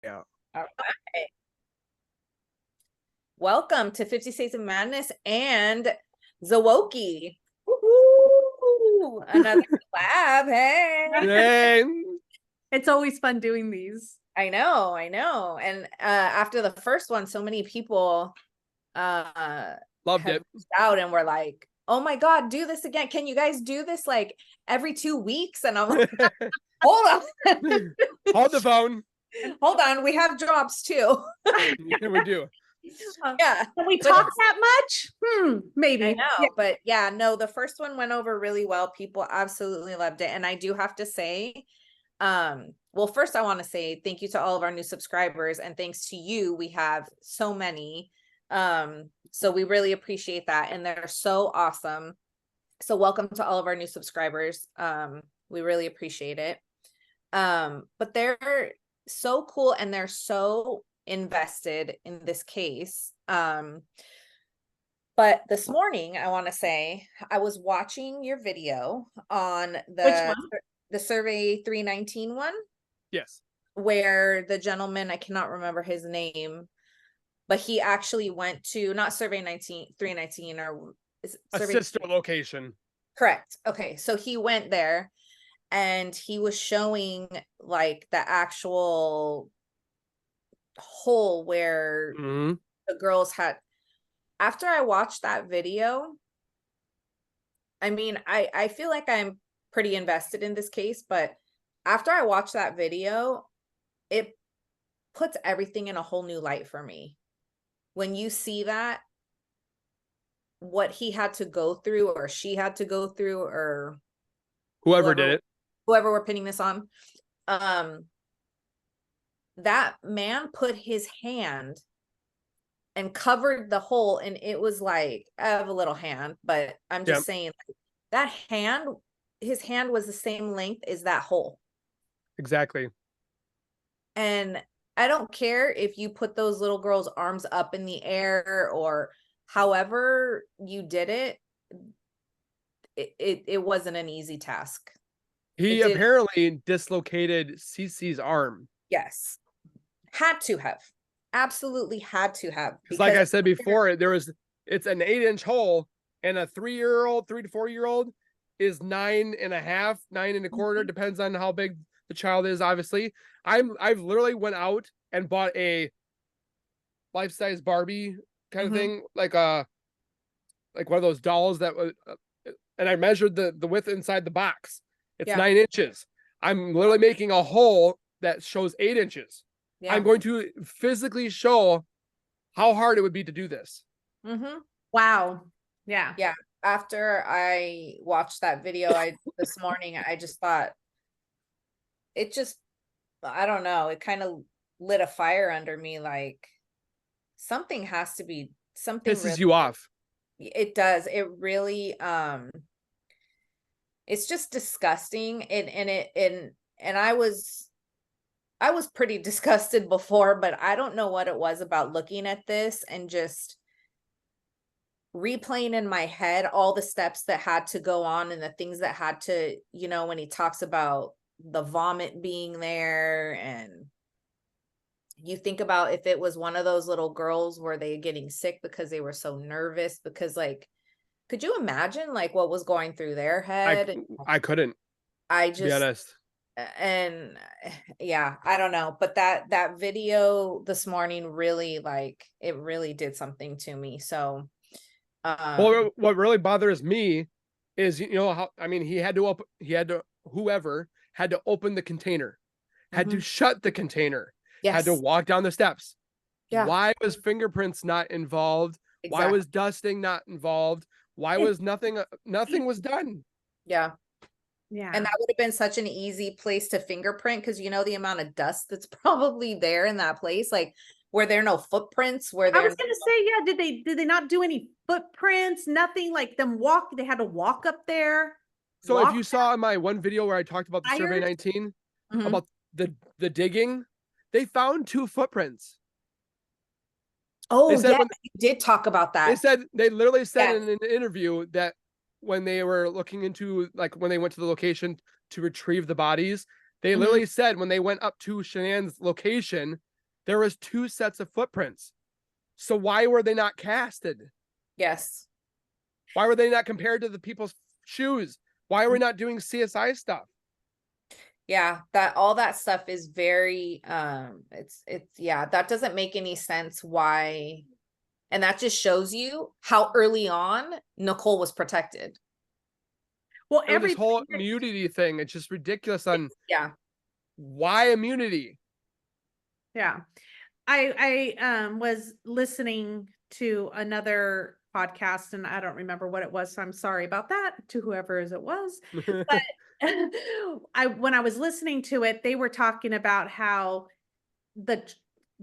Yeah. All right. Welcome to 50 States of Madness and Zowoki. Woohoo! Another collab. Hey. Hey, It's always fun doing these. I know. And after the first one, so many people loved have it. reached out and were like, oh my God, do this again. Can you guys do this like every 2 weeks? And I'm like, hold on. Hold the phone. Hold on. We have jobs too. Yeah, we do. Yeah. Can we But talk that much? Maybe. I know, Yeah. but yeah, no, the first one went over really well. People absolutely loved it. And I do have to say, well, first I want to say thank you to all of our new subscribers, and thanks to you, we have so many. So we really appreciate that, and they're so awesome. So welcome to all of our new subscribers. We really appreciate it. But they're so cool and they're so invested in this case. But this morning, I want to say, I was watching your video on Which one? the Survey 319 one, Yes. where the gentleman, I cannot remember his name, but he actually went to, not Survey 319, or is it A Survey? sister location. Correct. Okay, so he went there and he was showing like the actual hole where Mhm. the girls had. After I watched that video, I mean, I feel like I'm pretty invested in this case, but after I watched that video, it puts everything in a whole new light for me. When you see that, what he had to go through, or she had to go through, or Whoever did it. whoever we're pinning this on, that man put his hand and covered the hole, and it was like, I have a little hand, but I'm just saying, like, that hand, his hand was the same length as that hole. Exactly. And I don't care if you put those little girls' arms up in the air or however you did it, it wasn't an easy task. He apparently dislocated Cece's arm. Yes. Had to have. Absolutely had to have. Because like I said before, it's an 8-inch hole, and a 3 to 4 year old is 9.5, 9.25, depends on how big the child is, obviously. I've literally went out and bought a life-size Barbie kind of thing, like one of those dolls that was, and I measured the width inside the box. It's 9 inches. I'm literally making a hole that shows 8 inches. Yeah. I'm going to physically show how hard it would be to do this. Wow. Yeah. Yeah. After I watched that video this morning, I just thought, I don't know, it kind of lit a fire under me. Like, something has to be, something pisses you off. It does. It really, it's just disgusting. And I was pretty disgusted before, but I don't know what it was about looking at this and just replaying in my head all the steps that had to go on and the things that had to, when he talks about the vomit being there, and you think about if it was one of those little girls, were they getting sick because they were so nervous? Because, like, could you imagine like what was going through their head? I couldn't. To be honest. And yeah, I don't know, but that video this morning really, like, it really did something to me. So well, what really bothers me is, how, I mean, whoever had to open the container, had to shut the container, had to walk down the steps. Why was fingerprints not involved? Why was dusting not involved? Why was nothing was done? Yeah. And that would have been such an easy place to fingerprint, because the amount of dust that's probably there in that place. Like, were there no footprints? I was gonna say, yeah, did they not do any footprints? Nothing, like they had to walk up there. So if you saw in my one video where I talked about the Survey 19, about the digging, they found 2 footprints. Oh, yeah, you did talk about that. They literally said in an interview that when they were looking into, like, when they went to the location to retrieve the bodies, they literally said when they went up to Shanann's location, There was 2 sets of footprints. So why were they not casted? Yes. Why were they not compared to the people's shoes? Why are we not doing CSI stuff? Yeah, that all that stuff is very it's yeah, that doesn't make any sense why. And that just shows you how early on Nicole was protected. Well, And this whole everything immunity thing, it's just ridiculous on Yeah. why immunity. yeah. I was listening to another podcast and I don't remember what it was, so I'm sorry about that to whoever it was. But when I was listening to it, they were talking about how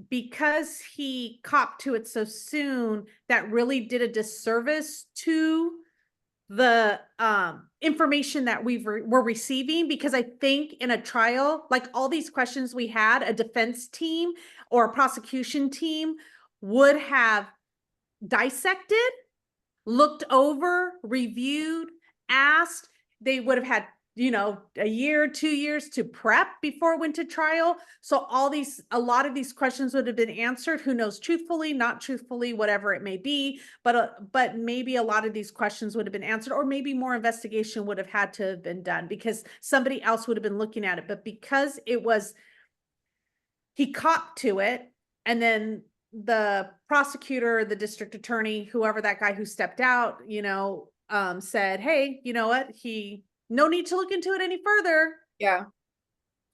because he copped to it so soon, that really did a disservice to the information that we're receiving, because I think in a trial, like all these questions we had, a defense team or a prosecution team would have dissected, looked over, reviewed, asked. They would have had, a year, 2 years to prep before it went to trial. So a lot of these questions would have been answered. Who knows, truthfully, not truthfully, whatever it may be. But maybe a lot of these questions would have been answered, or maybe more investigation would have had to have been done because somebody else would have been looking at it. But because he copped to it, and then the prosecutor, the district attorney, whoever that guy who stepped out, said, hey, you know what? No need to look into it any further. Yeah.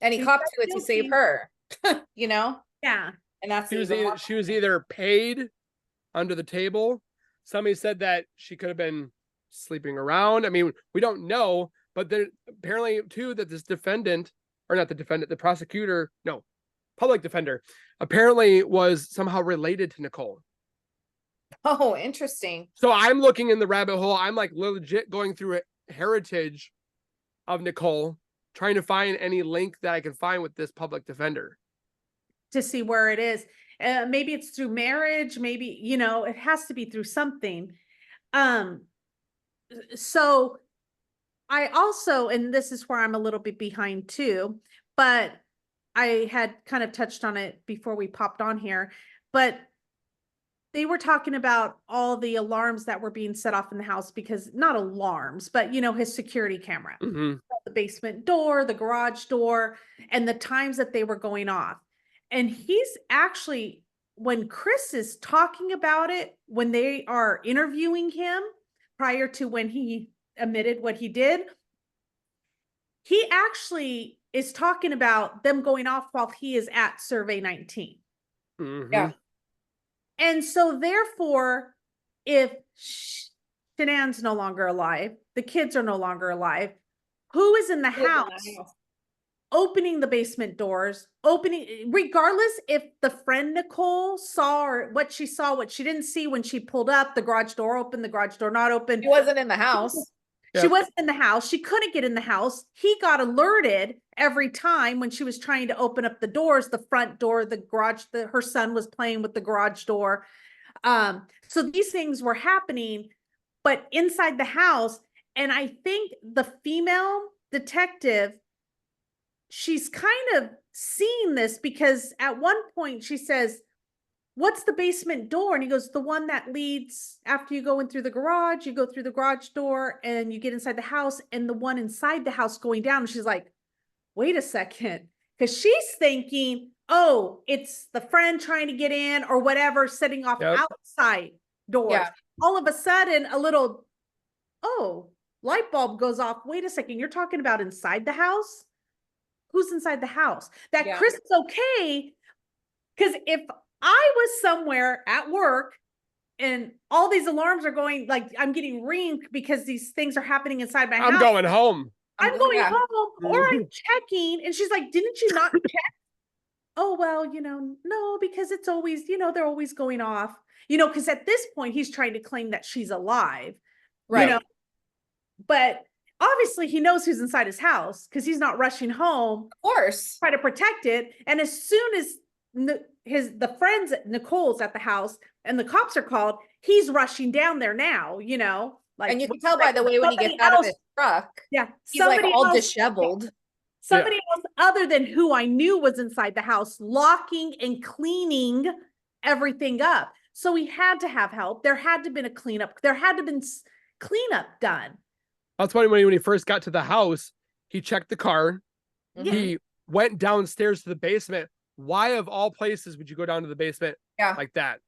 And he copped to it to save her, Yeah. And that's she was either paid under the table. Somebody said that she could have been sleeping around. I mean, we don't know, but there apparently too that this defendant, or not the defendant, the prosecutor, no, public defender, apparently was somehow related to Nicole. Oh, interesting. So I'm looking in the rabbit hole. I'm like legit going through a heritage of Nicole, trying to find any link that I can find with this public defender to see where it is. Maybe it's through marriage. Maybe, it has to be through something. So I also, and this is where I'm a little bit behind too, but I had kind of touched on it before we popped on here, but they were talking about all the alarms that were being set off in the house, because not alarms, but his security camera, the basement door, the garage door, and the times that they were going off. And he's actually, when Chris is talking about it, when they are interviewing him prior to when he admitted what he did, he actually is talking about them going off while he is at Survey 19. Yeah. And so therefore, if Shanann's no longer alive, the kids are no longer alive, who is in the house opening the basement doors, regardless if the friend Nicole saw or what she saw, what she didn't see when she pulled up, the garage door open, the garage door not open. She wasn't in the house. She wasn't in the house. She couldn't get in the house. He got alerted every time when she was trying to open up the doors, the front door, the garage, her son was playing with the garage door. So these things were happening, but inside the house. And I think the female detective, she's kind of seeing this, because at one point she says, what's the basement door? And he goes, the one that leads after you go in through the garage, you go through the garage door and you get inside the house, and the one inside the house going down. And she's like, wait a second. Because she's thinking, oh, it's the friend trying to get in or whatever, setting off outside doors. Yeah. All of a sudden, a little, light bulb goes off. Wait a second. You're talking about inside the house? Who's inside the house? That Chris is okay. Because if I was somewhere at work and all these alarms are going, like I'm getting ringed because these things are happening inside my house. I'm going home. I'm going home, or I'm checking. And she's like, didn't you not check? Oh, well, no, because it's always, they're always going off, because at this point he's trying to claim that she's alive, right? But obviously he knows who's inside his house, because he's not rushing home, of course, try to protect it. And as soon as the friends, Nicole's at the house and the cops are called, he's rushing down there now, like, and you can tell by the way when he gets out of his truck, yeah, he's like all disheveled. Somebody else other than who I knew was inside the house, locking and cleaning everything up. So we had to have help. There had to have been a cleanup. There had to have been cleanup done. That's why when he first got to the house, he checked the car. Mhm. He went downstairs to the basement. Why, of all places, would you go down to the basement like that?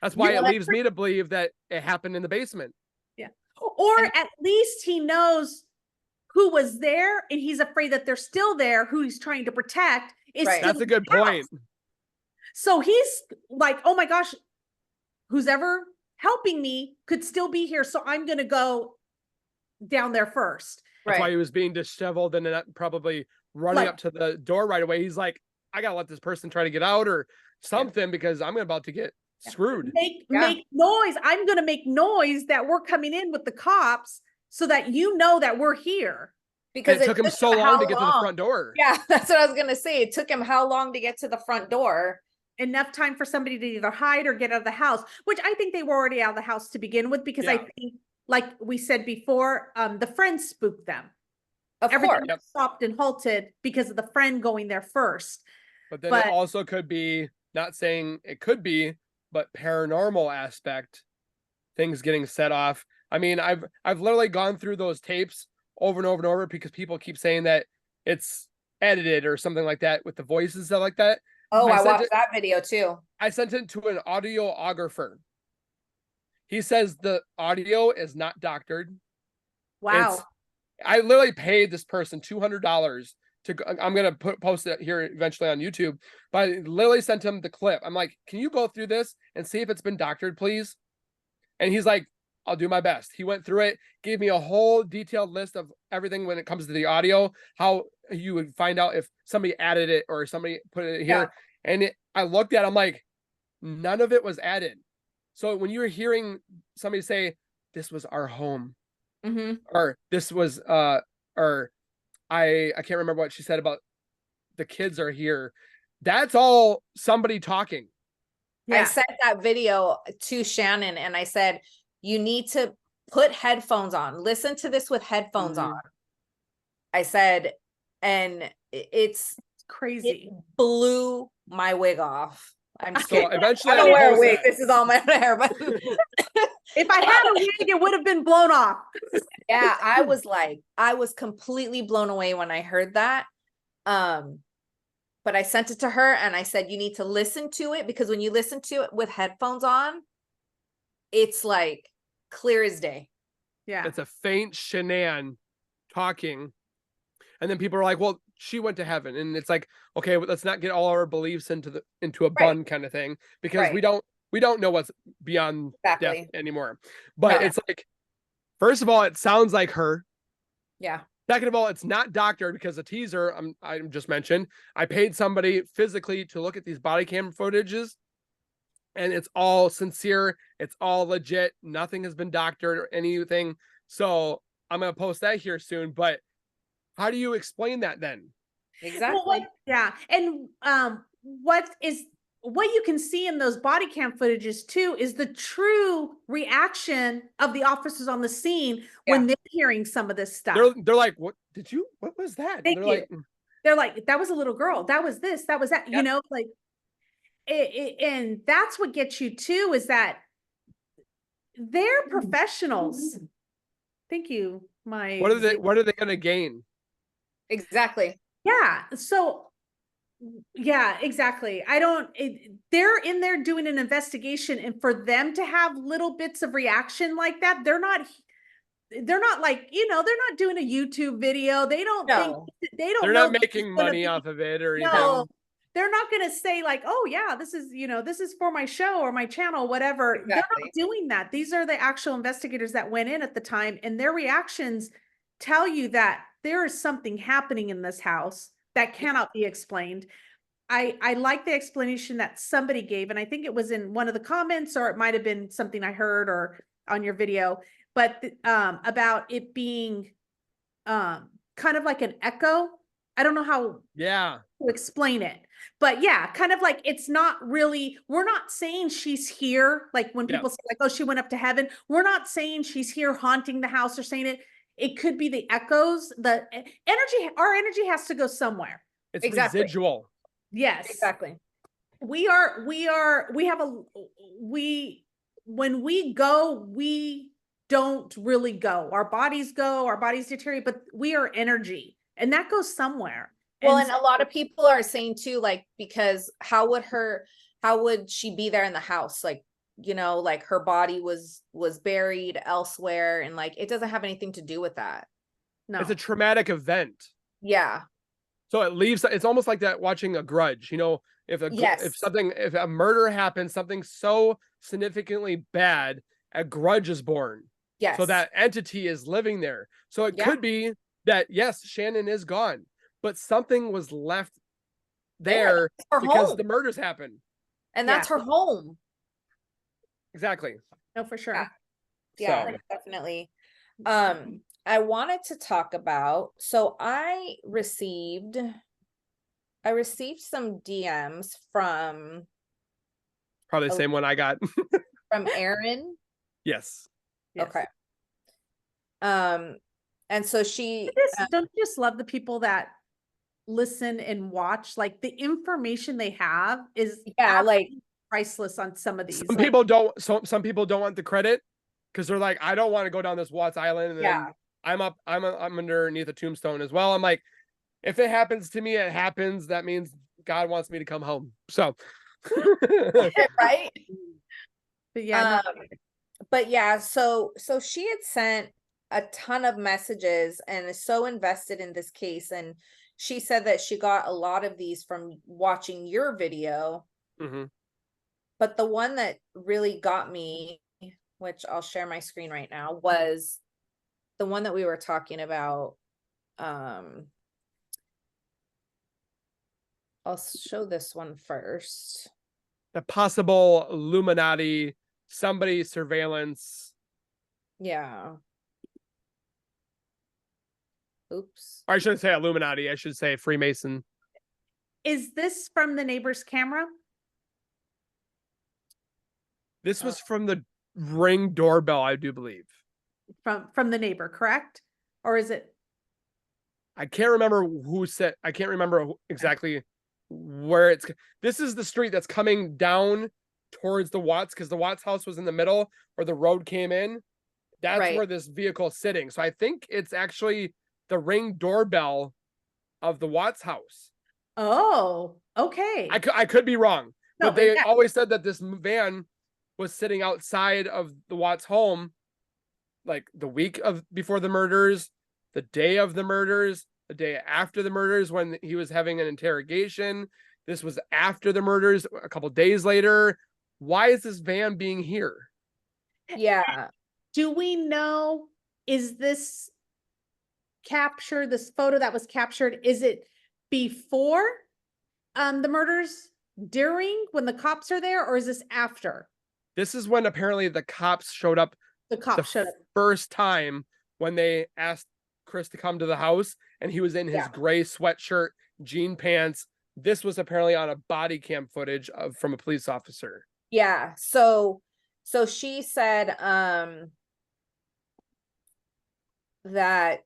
That's why it leaves me to believe that it happened in the basement. Yeah. Or at least he knows who was there and he's afraid that they're still there, who he's trying to protect. That's a good point. So he's like, oh my gosh, who's ever helping me could still be here. So I'm going to go down there first. That's why he was being disheveled and not probably running up to the door right away. He's like, I got to let this person try to get out or something because I'm about to get screwed. Make noise. I'm going to make noise that we're coming in with the cops so that you know that we're here. Because it took him so long to get to the front door. Yeah, that's what I was going to say. It took him how long to get to the front door? Enough time for somebody to either hide or get out of the house, which I think they were already out of the house to begin with, because I think, like we said before, the friend spooked them. Everything stopped and halted because of the friend going there first. But then it also could be, not saying it could be, but paranormal aspect, things getting set off. I mean, I've literally gone through those tapes over and over and over because people keep saying that it's edited or something like that with the voices and stuff like that. Oh, I watched that video too. I sent it to an audiographer. He says the audio is not doctored. Wow. I literally paid this person $200 to, I'm going to post it here eventually on YouTube, but I literally sent him the clip. I'm like, can you go through this and see if it's been doctored, please? And he's like, I'll do my best. He went through it, gave me a whole detailed list of everything when it comes to the audio, how you would find out if somebody added it or somebody put it here. Yeah. And I looked at it, I'm like, none of it was added. So when you were hearing somebody say, this was our home, or this was, or I can't remember what she said about the kids are here. That's all somebody talking. Yeah. I sent that video to Shannon and I said, you need to put headphones on. Listen to this with headphones on. I said, and it's crazy. It blew my wig off. I'm just so eventually I don't wear a wig. This is all my hair, but if I had a wig, it would have been blown off. Yeah, I was completely blown away when I heard that. But I sent it to her and I said, you need to listen to it because when you listen to it with headphones on, it's like clear as day. Yeah. It's a faint Shanann talking. And then people are like, well, she went to heaven. And it's like, okay, let's not get all our beliefs into a bun kind of thing, because we don't know what's beyond death anymore. But it's like, first of all, it sounds like her. Yeah. Second of all, it's not doctored because the teaser I just mentioned, I paid somebody physically to look at these body cam footages. And it's all sincere. It's all legit. Nothing has been doctored or anything. So I'm going to post that here soon. But how do you explain that then? Exactly. Well, and what you can see in those body cam footages too is the true reaction of the officers on the scene when they're hearing some of this stuff. They're like, what was that? They're like, that was a little girl. That was this, that was that, you know, like and that's what gets you too, is that they're professionals. Thank you. What are they going to gain? Exactly. Yeah. So yeah, exactly. They're in there doing an investigation, and for them to have little bits of reaction like that, they're not like, they're not doing a YouTube video. They're not making money off of it or anything. No, they're not going to say like, oh yeah, this is for my show or my channel, whatever. Exactly. They're not doing that. These are the actual investigators that went in at the time, and their reactions tell you that there is something happening in this house that cannot be explained. I like the explanation that somebody gave, and I think it was in one of the comments, or it might have been something I heard or on your video, but about it being kind of like an echo. I don't know how to explain it, but yeah, kind of like, it's not really, we're not saying she's here. Like when people say like, oh, she went up to heaven. We're not saying she's here haunting the house or saying it. It could be the echoes, the energy, our energy has to go somewhere. It's Exactly. residual. Yes. Exactly. We have when we go, we don't really go. Our bodies deteriorate, but we are energy and that goes somewhere. Well, and a lot of people are saying too, like, because how would she be there in the house? Like, you know, like her body was buried elsewhere, and like it doesn't have anything to do with that. no, It's a traumatic event. Yeah. So it leaves, it's almost like that watching a Grudge, you know, if Yes. if a murder happens, something so significantly bad, a grudge is born. Yes. So that entity is living there. So it Yeah. could be that, yes, Shannon is gone, but something was left there That's her because home. the murders happened. And that's her home. Exactly. no, for sure. Yeah. Yeah, So, definitely. I wanted to talk about, so I received some DMs from probably the same one I got. Erin. Yes. Yes. Okay. And so she Don't you just love the people that listen and watch? Like the information they have is like priceless on some of these. Some people don't want the credit because they're like, I don't want to go down this Watts Island and then I'm underneath a tombstone as well. I'm like, if it happens to me, it happens. That means God wants me to come home. So right. But yeah, but yeah, so she had sent a ton of messages and is so invested in this case, and she said that she got a lot of these from watching your video. But the one that really got me, which I'll share my screen right now, was the one that we were talking about. I'll show this one first. The possible Illuminati, somebody surveillance. Yeah. Oops. Or I shouldn't say Illuminati. I should say Freemason. is this from the neighbor's camera? This was from the Ring doorbell, I do believe. From the neighbor, correct? Or is it? I can't remember who said. I can't remember exactly where it's. This is the street that's coming down towards the Watts, because the Watts house was in the middle where the road came in. That's where this vehicle is sitting. So I think it's actually the Ring doorbell of the Watts house. Oh, okay. I could be wrong, No, but they always said that this van was sitting outside of the Watts home, like the week of before the murders, the day of the murders, the day after the murders when he was having an interrogation. This was after the murders, a couple days later. Why is this van being here? Yeah. Do we know, is this photo that was captured, is it before the murders, during, when the cops are there, or is this after? This is when apparently the cops showed up Showed up. first time when they asked Chris to come to the house, and he was in his gray sweatshirt, jean pants. This was apparently on a body cam footage from a police officer. Yeah. So she said that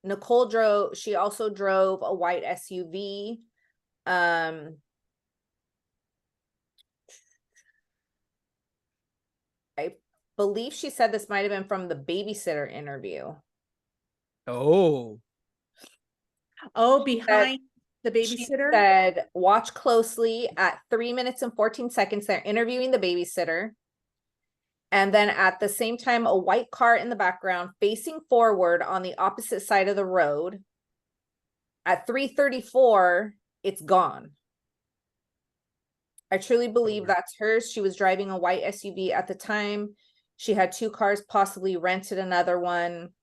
Nicole she also drove a white SUV. I believe she said this might have been from the babysitter interview. Oh, behind the babysitter? She said, watch closely at 3 minutes and 14 seconds. They're interviewing the babysitter. And then at the same time, a white car in the background facing forward on the opposite side of the road. At 3:34, it's gone. I truly believe that's hers. She was driving a white SUV at the time. She had 2 cars, possibly rented another one.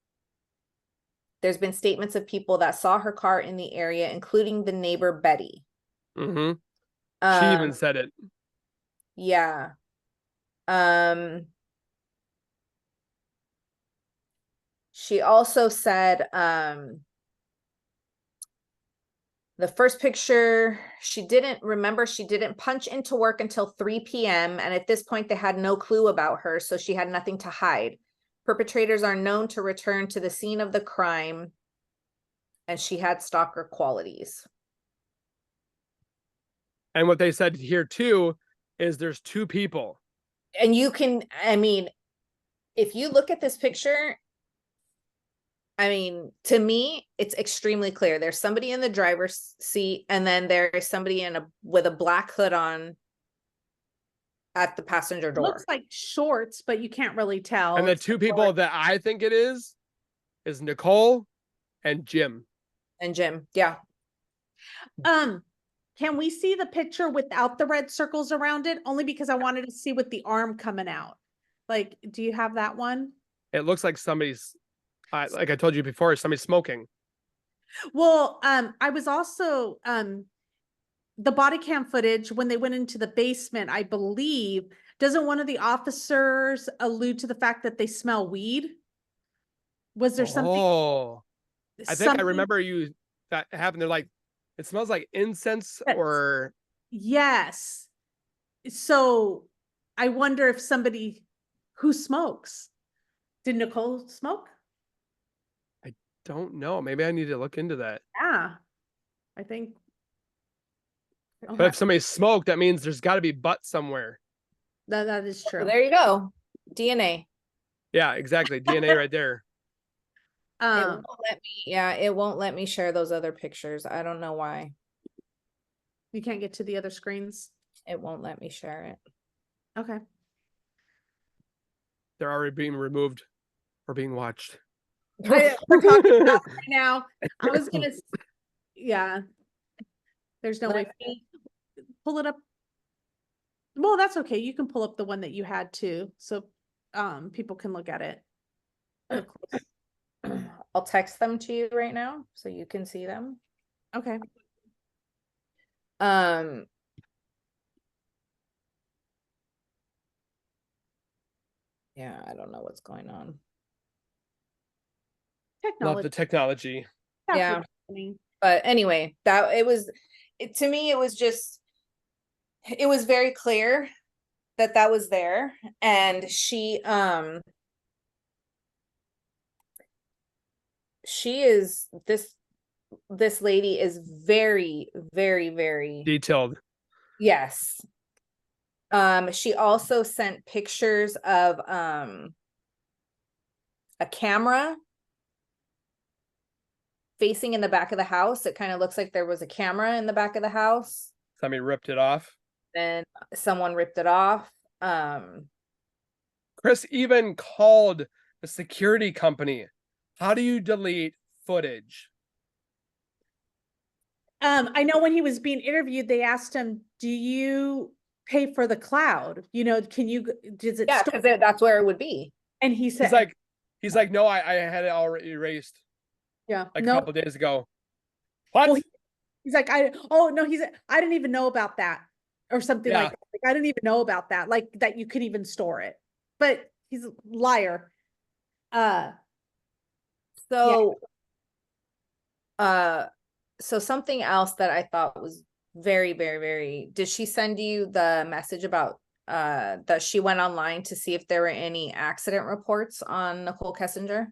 There's been statements of people that saw her car in the area, including the neighbor, Betty. She even said it. Yeah. She also said, the first picture, she didn't punch into work until 3 p.m. And at this point, they had no clue about her. So she had nothing to hide. Perpetrators are known to return to the scene of the crime, and she had stalker qualities. And what they said here too is there's two people. And you can, I mean, if you look at this picture, I mean, to me, it's extremely clear. There's somebody in the driver's seat, and then there's somebody with a black hood on at the passenger door. Looks like shorts, but you can't really tell. And the two people that I think it is Nicole and Jim. And Jim, yeah. Can we see the picture without the red circles around it? Only because I wanted to see with the arm coming out. Like, do you have that one? It looks like somebody's, like I told you before, somebody's smoking. Well, I was also, the body cam footage when they went into the basement, I believe, doesn't one of the officers allude to the fact that they smell weed? Was there something? Oh, I think I remember that happened. They're like, it smells like incense or. Yes. So I wonder if somebody who smokes. Did Nicole smoke? I don't know. Maybe I need to look into that. Yeah. I think. But if somebody smoked, that means there's got to be butt somewhere. That is true. Well, there you go. DNA. Yeah, exactly. DNA right there. It won't let me, it won't let me share those other pictures. I don't know why. You can't get to the other screens. It won't let me share it. Okay. They're already being removed or being watched. We're talking about right now. I was gonna, yeah. There's no way. Pull it up. Well, that's okay. You can pull up the one that you had too, so people can look at it. I'll text them to you right now so you can see them. Okay. Yeah, I don't know what's going on. Technology. Love the technology. That's Yeah. what's happening. But anyway, to me, it was very clear that was there. And she is, this lady is very, very, very detailed. Yes. She also sent pictures of a camera facing in the back of the house. It kind of looks like there was a camera in the back of the house. Somebody ripped it off. Then someone ripped it off. Chris even called the security company. How do you delete footage? I know when he was being interviewed, they asked him, do you pay for the cloud? You know, does it? Yeah, because that's where it would be. And he said, he's like, no, I had it already erased. Yeah. Like a couple days ago. What? Well, he's like, I didn't even know about that or something like that. Like, I didn't even know about that. Like that you could even store it, but he's a liar. So something else that I thought was very, very, very, did she send you the message about that she went online to see if there were any accident reports on Nicole Kessinger?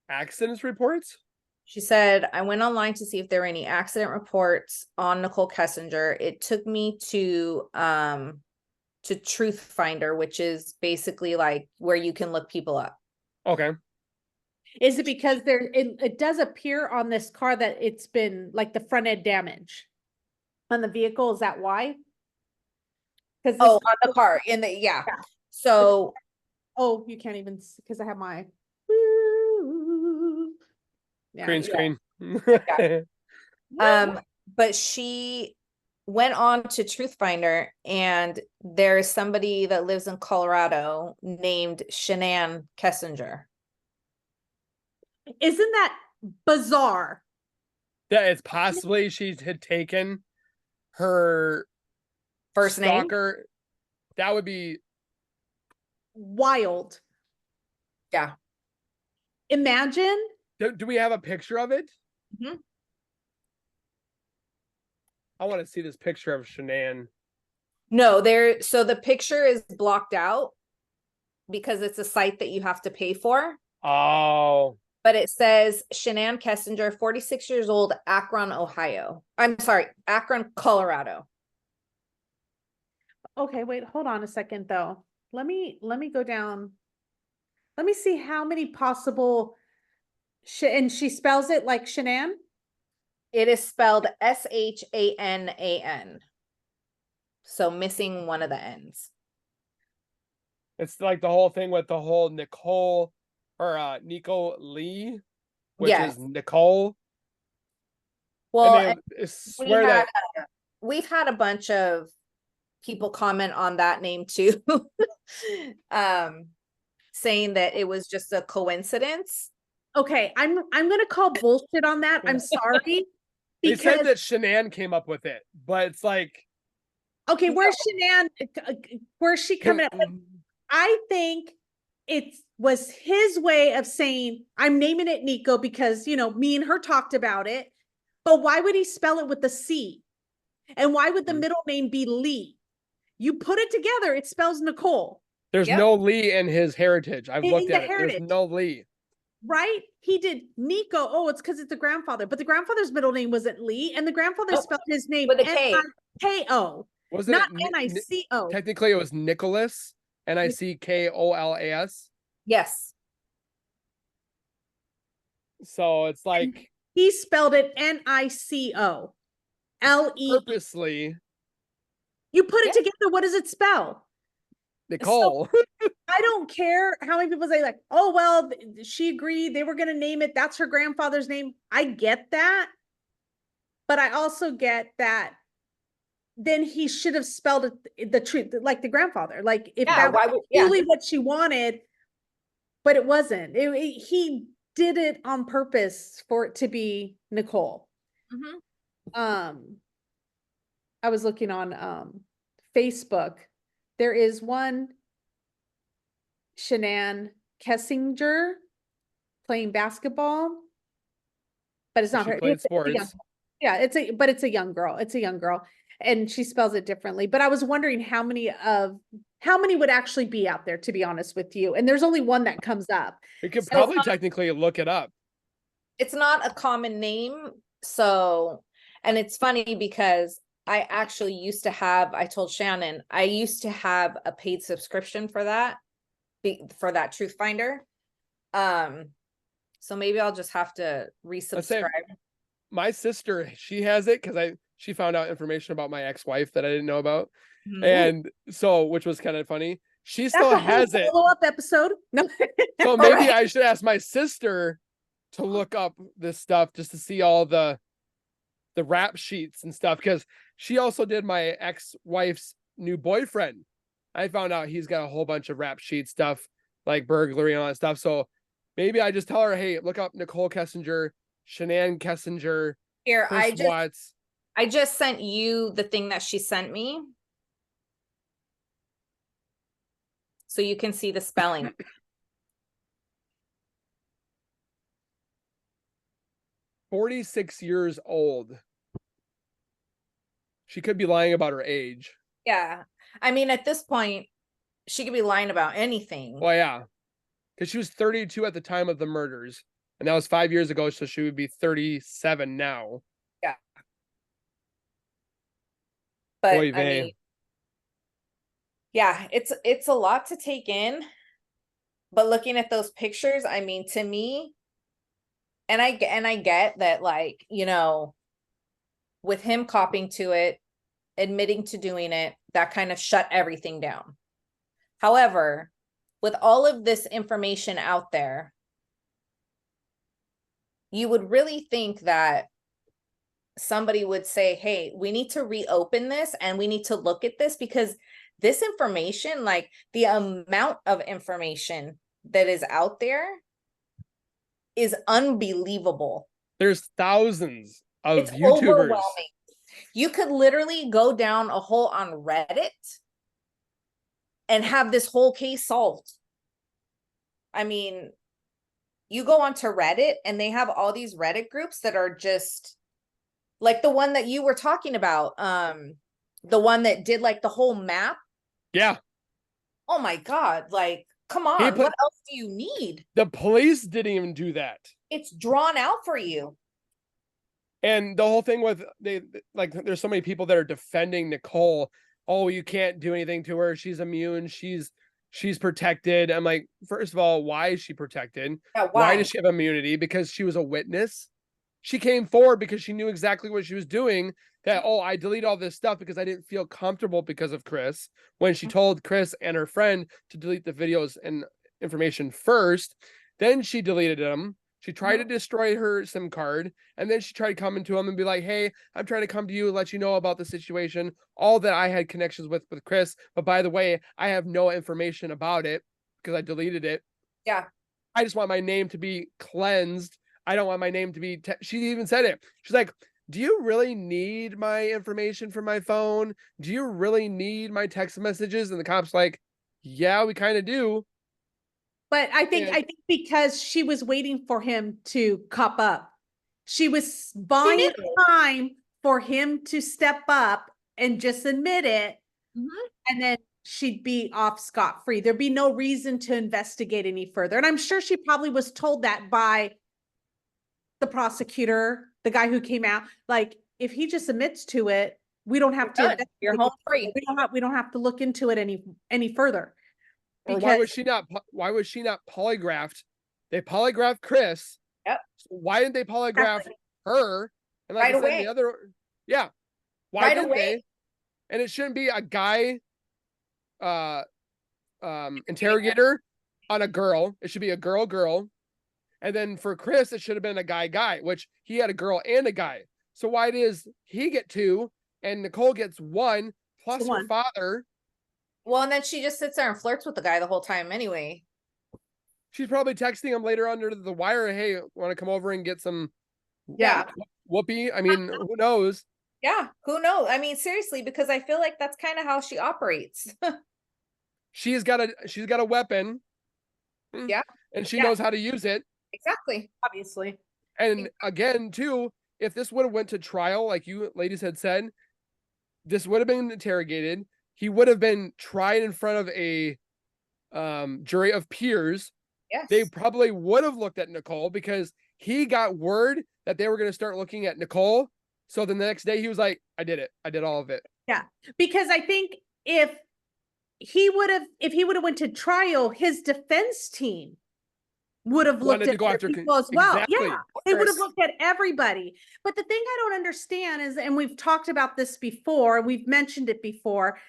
Accidents reports? She said, I went online to see if there were any accident reports on Nicole Kessinger. It took me to Truth Finder, which is basically like where you can look people up. Okay. Is it because it does appear on this car that it's been like the front end damage on the vehicle? Is that why? On the car yeah. So you can't even, because I have my green screen. But she went on to Truth Finder, and there is somebody that lives in Colorado named Shanann Kessinger. Isn't that bizarre? Yeah, it's possibly she had taken her first stalker name. That would be wild. Yeah. Imagine. Do we have a picture of it? Mm-hmm. I want to see this picture of Shanann. No, so the picture is blocked out, because it's a site that you have to pay for. Oh. But it says Shanann Kessinger, 46 years old, Akron, Ohio. I'm sorry, Akron, Colorado. Okay, wait, hold on a second though. Let me go down. Let me see how many possible and she spells it like Shanann? It is spelled Shanan. So missing one of the N's. It's like the whole thing with the whole Nicole or Nico Lee, which Yes. is Nicole. Well, and they swear that we've had a bunch of people comment on that name too. Saying that it was just a coincidence. Okay, I'm gonna call bullshit on that. I'm sorry. they said that Shanann came up with it, but it's like, okay, where's Shanann? Where's she coming up with? I think it was his way of saying, I'm naming it Nico because, you know, me and her talked about it. But why would he spell it with a C? And why would the middle name be Lee? You put it together, it spells Nicole. There's no Lee in his heritage. I've looked at it. Heritage. There's no Lee. Right? He did Nico. Oh, it's because it's the grandfather. But the grandfather's middle name wasn't Lee. And the grandfather spelled his name with a K. N-I-K-O. Wasn't not it N-I-C-O. Technically, it was Nicholas. Nickolas. Yes. So it's like he spelled it Nico. L-E. Purposely. You put it together. What does it spell? Nicole. So, I don't care how many people say like, oh, well, she agreed they were going to name it. That's her grandfather's name. I get that. But I also get that then he should have spelled it the truth, like the grandfather. Like if that was really what she wanted, but it wasn't. He did it on purpose for it to be Nicole. I was looking on Facebook. There is one Shanann Kessinger playing basketball, but it's not her. Played sports. It's a young girl. It's a young girl, and she spells it differently. But I was wondering how many would actually be out there, to be honest with you. And there's only one that comes up. We could probably technically look it up. It's not a common name, so, and it's funny because I actually used to have, I told Shannon, I used to have a paid subscription for that Truth Finder. So maybe I'll just have to resubscribe. My sister, she has it because she found out information about my ex-wife that I didn't know about. And so, which was kind of funny. She still has it. Follow-up episode. No. So maybe I should ask my sister to look up this stuff just to see all the rap sheets and stuff, because she also did my ex-wife's new boyfriend. I found out he's got a whole bunch of rap sheet stuff, like burglary and all that stuff. So maybe I just tell her, hey, look up Nicole Kessinger, Shanann Kessinger. Here, Chris I just sent you the thing that she sent me, so you can see the spelling. 46 years old. She could be lying about her age. Yeah. I mean, at this point, she could be lying about anything. Well, yeah. Because she was 32 at the time of the murders. And that was 5 years ago, so she would be 37 now. Yeah. But Oy I vey. mean, yeah, it's a lot to take in. But looking at those pictures, I mean, to me, and I get that, like, you know, with him copping to it, admitting to doing it, that kind of shut everything down. However, with all of this information out there, you would really think that somebody would say, hey, we need to reopen this and we need to look at this, because this information, like the amount of information that is out there is unbelievable. There's thousands of It's YouTubers. overwhelming. You could literally go down a hole on Reddit and have this whole case solved. I mean, you go onto Reddit and they have all these Reddit groups that are just like the one that you were talking about. The one that did like the whole map. Yeah. Oh my God. Like Come on, what else do you need? The police didn't even do that. It's drawn out for you. And the whole thing with there's so many people that are defending Nicole. Oh, you can't do anything to her. She's immune. She's protected. I'm like, first of all, why is she protected? Yeah, why does she have immunity? Because she was a witness. She came forward because she knew exactly what she was doing. That, oh, I deleted all this stuff because I didn't feel comfortable because of Chris. When she told Chris and her friend to delete the videos and information first, then she deleted them. She tried to destroy her SIM card, and then she tried coming to him and be like, hey, I'm trying to come to you and let you know about the situation, all that I had connections with Chris. But by the way, I have no information about it because I deleted it. Yeah. I just want my name to be cleansed. I don't want my name to be, she even said it. She's like, do you really need my information from my phone? Do you really need my text messages? And the cop's like, yeah, we kind of do. But I think because she was waiting for him to cop up. She was buying time for him to step up and just admit it. And then she'd be off scot-free. There'd be no reason to investigate any further. And I'm sure she probably was told that by the prosecutor, the guy who came out. Like, if he just admits to it, we don't have to. You're home free. We don't have to look into it any further. Or why was she not polygraphed? They polygraphed Chris. Yep. So why didn't they polygraph her? And like right I said, away. The other, yeah. Why right didn't away. they? And it shouldn't be a guy interrogator on a girl. It should be a girl. And then for Chris, it should have been a guy, which he had a girl and a guy. So why does he get 2 and Nicole gets 1 plus her father? Well, and then she just sits there and flirts with the guy the whole time anyway. She's probably texting him later under the wire, hey, want to come over and get some whoopee? I mean, who knows? Yeah, who knows? I mean, seriously, because I feel like that's kind of how she operates. she's got a weapon. Yeah. And she knows how to use it. Exactly. Obviously. And again, too, if this would have went to trial, like you ladies had said, this would have been interrogated. He would have been tried in front of a jury of peers. Yes. They probably would have looked at Nicole because he got word that they were going to start looking at Nicole. So the next day he was like, I did it. I did all of it. Yeah. Because I think if he would have went to trial, his defense team would have looked at people as well. Exactly. Yeah. They would have looked at everybody. But the thing I don't understand is, and we've talked about this before, we've mentioned it before,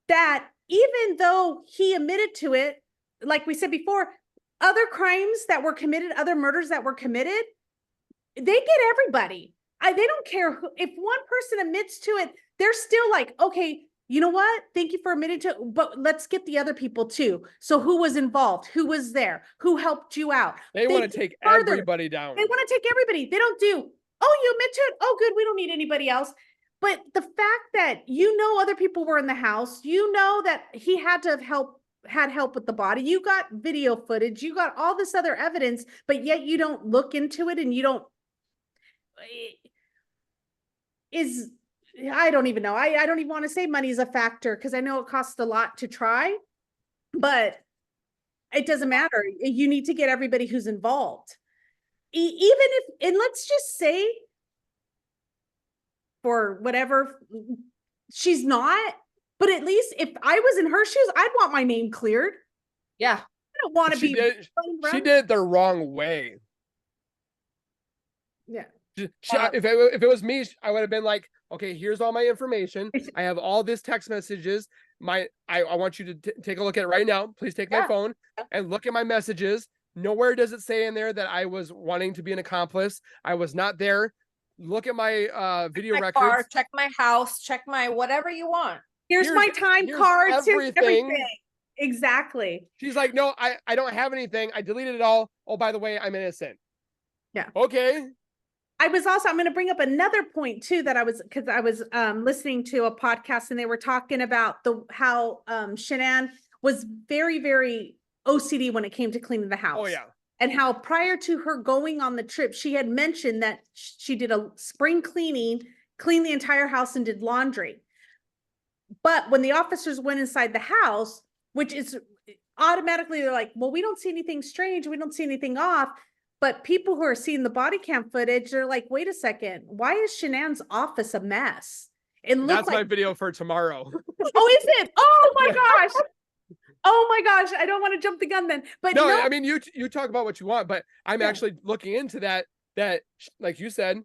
that even though he admitted to it, like we said before, other crimes that were committed, other murders that were committed, they get everybody. They don't care who, if one person admits to it, they're still like, okay, you know what? Thank you for admitting to it, but let's get the other people too. So who was involved? Who was there? Who helped you out? They want to take everybody down. They want to take everybody. They don't do, oh, you admit to it? Oh, good. We don't need anybody else. But the fact that other people were in the house, that he had to have had help with the body, you got video footage, you got all this other evidence, but yet you don't look into it and you don't I don't even know. I don't even want to say money is a factor because I know it costs a lot to try, but it doesn't matter. You need to get everybody who's involved. Even if, and let's just say for whatever she's not, but at least if I was in her shoes, I'd want my name cleared. Yeah. I don't want to be. She did it the wrong way. Yeah. If it was me, I would have been like, okay, here's all my information. I have all this text messages. I want you to take a look at it right now. Please take my phone and look at my messages. Nowhere does it say in there that I was wanting to be an accomplice. I was not there. Look at my video records. Car, check my house, check my whatever you want. Here's my time cards. Here's everything. Exactly. She's like, no, I don't have anything. I deleted it all. Oh, by the way, I'm innocent. Yeah. Okay. I'm going to bring up another point too, that I was listening to a podcast and they were talking about how Shanann was very, very OCD when it came to cleaning the house. Oh yeah. And how prior to her going on the trip, she had mentioned that she did a spring cleaned the entire house and did laundry. But when the officers went inside the house, which is automatically they're like, well, we don't see anything strange. We don't see anything off. But people who are seeing the body cam footage, they're like, wait a second, why is Shanann's office a mess? It looked That's like my video for tomorrow. Oh, is it? Oh my Yeah. gosh. Oh my gosh. I don't want to jump the gun then. But No, no, I mean, you talk about what you want, but I'm Yeah. actually looking into that, like you said,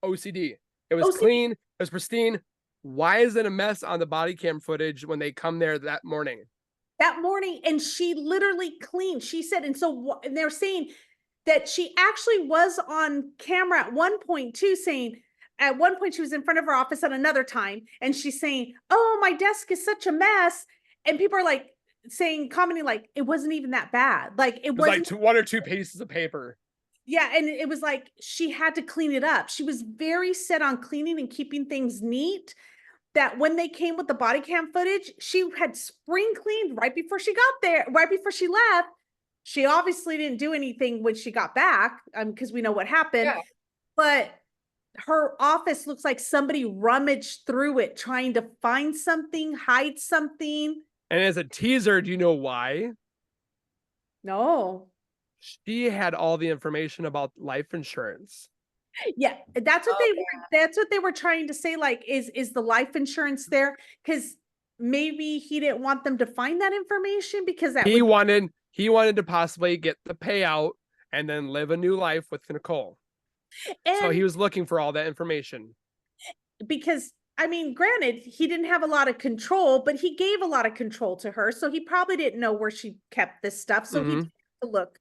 OCD. It was OCD. clean. It was pristine. Why is it a mess on the body cam footage when they come there that morning? that morning, and she literally cleaned. She said, and so and they're saying that she actually was on camera at one point too, saying at one point she was in front of her office at another time, and she's saying, oh, my desk is such a mess. And people are like saying, commenting like, it wasn't even that bad. Like it It was wasn't like one or two pieces of paper. Yeah, and it was like she had to clean it up. She was very set on cleaning and keeping things neat. That when they came with the body cam footage, she had spring cleaned right before she got there, right before she left. She obviously didn't do anything when she got back, because we know what happened. Yeah. But her office looks like somebody rummaged through it, trying to find something, hide something. And as a teaser, do you know why? No. She had all the information about life insurance. Yeah, that's what Oh, that's what they were trying to say. Like, is the life insurance there? Because maybe he didn't want them to find that information because that He would, wanted to possibly get the payout and then live a new life with Nicole. So and he was looking for all that information. because I mean, granted, he didn't have a lot of control, but he gave a lot of control to her. So he probably didn't know where she kept this stuff. So he Mhm. did have to look,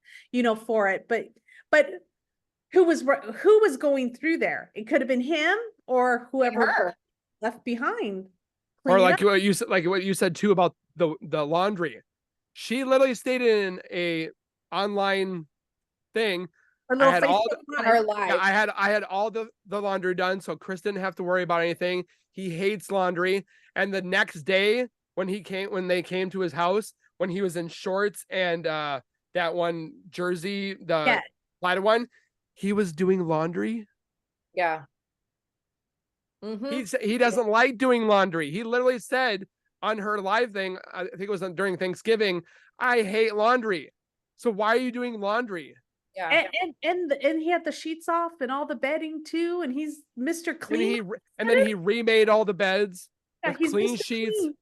for it. But who was going through there? It could have been him or whoever her. left behind. Or cleaning like up. what you said too about the laundry. She literally stayed in a online thing. Her I little had Facebook all Live. Her Yeah, life. I had all the laundry done, so Chris didn't have to worry about anything. He hates laundry. And the next day, when they came to his house, when he was in shorts and that one jersey, the Yeah. lighter one, he was doing laundry. Yeah. Mhm. He doesn't like doing laundry. He literally said on her live thing, I think it was during Thanksgiving, I hate laundry. So why are you doing laundry? Yeah. And he had the sheets off and all the bedding too, and he's Mr. Clean. And then he remade all the beds Yeah, with he's clean Mr. sheets. Clean.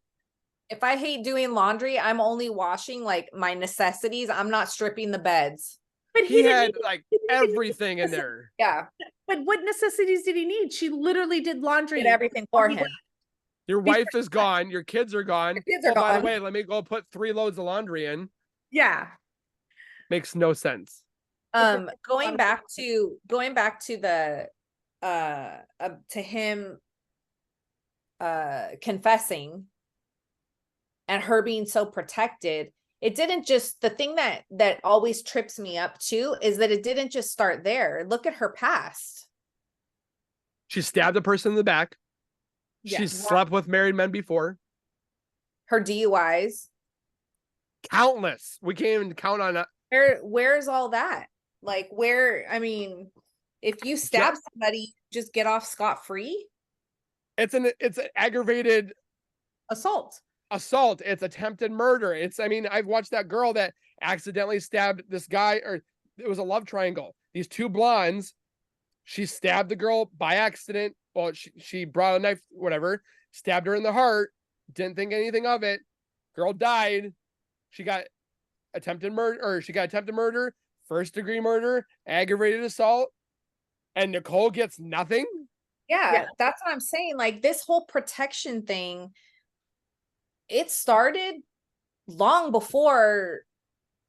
If I hate doing laundry, I'm only washing like my necessities. I'm not stripping the beds. But He didn't had need- like he didn't need everything in necessi- there. Yeah. But what necessities did he need? She literally did laundry. Did everything for He him. went- Your wife is gone. Your kids are gone. Your kids are Oh, by the gone. way, let me go put 3 loads of laundry in. Yeah. Makes no sense. Going back to the to him confessing and her being so protected, it didn't just, the thing that always trips me up too is that it didn't just start there. Look at her past. She stabbed a person in the back. She Yeah. slept with married men before. Her DUIs. Countless. We can't even count on Where's all that? Like, where, I mean, if you stab somebody, just get off scot-free. It's an aggravated Assault. assault. It's attempted murder. I've watched that girl that accidentally stabbed this guy, or it was a love triangle. These two blondes, she stabbed the girl by accident. Well, she brought a knife, whatever, stabbed her in the heart, didn't think anything of it. Girl died. She got attempted murder, first degree murder, aggravated assault, and Nicole gets nothing. Yeah, that's what I'm saying. Like, this whole protection thing, it started long before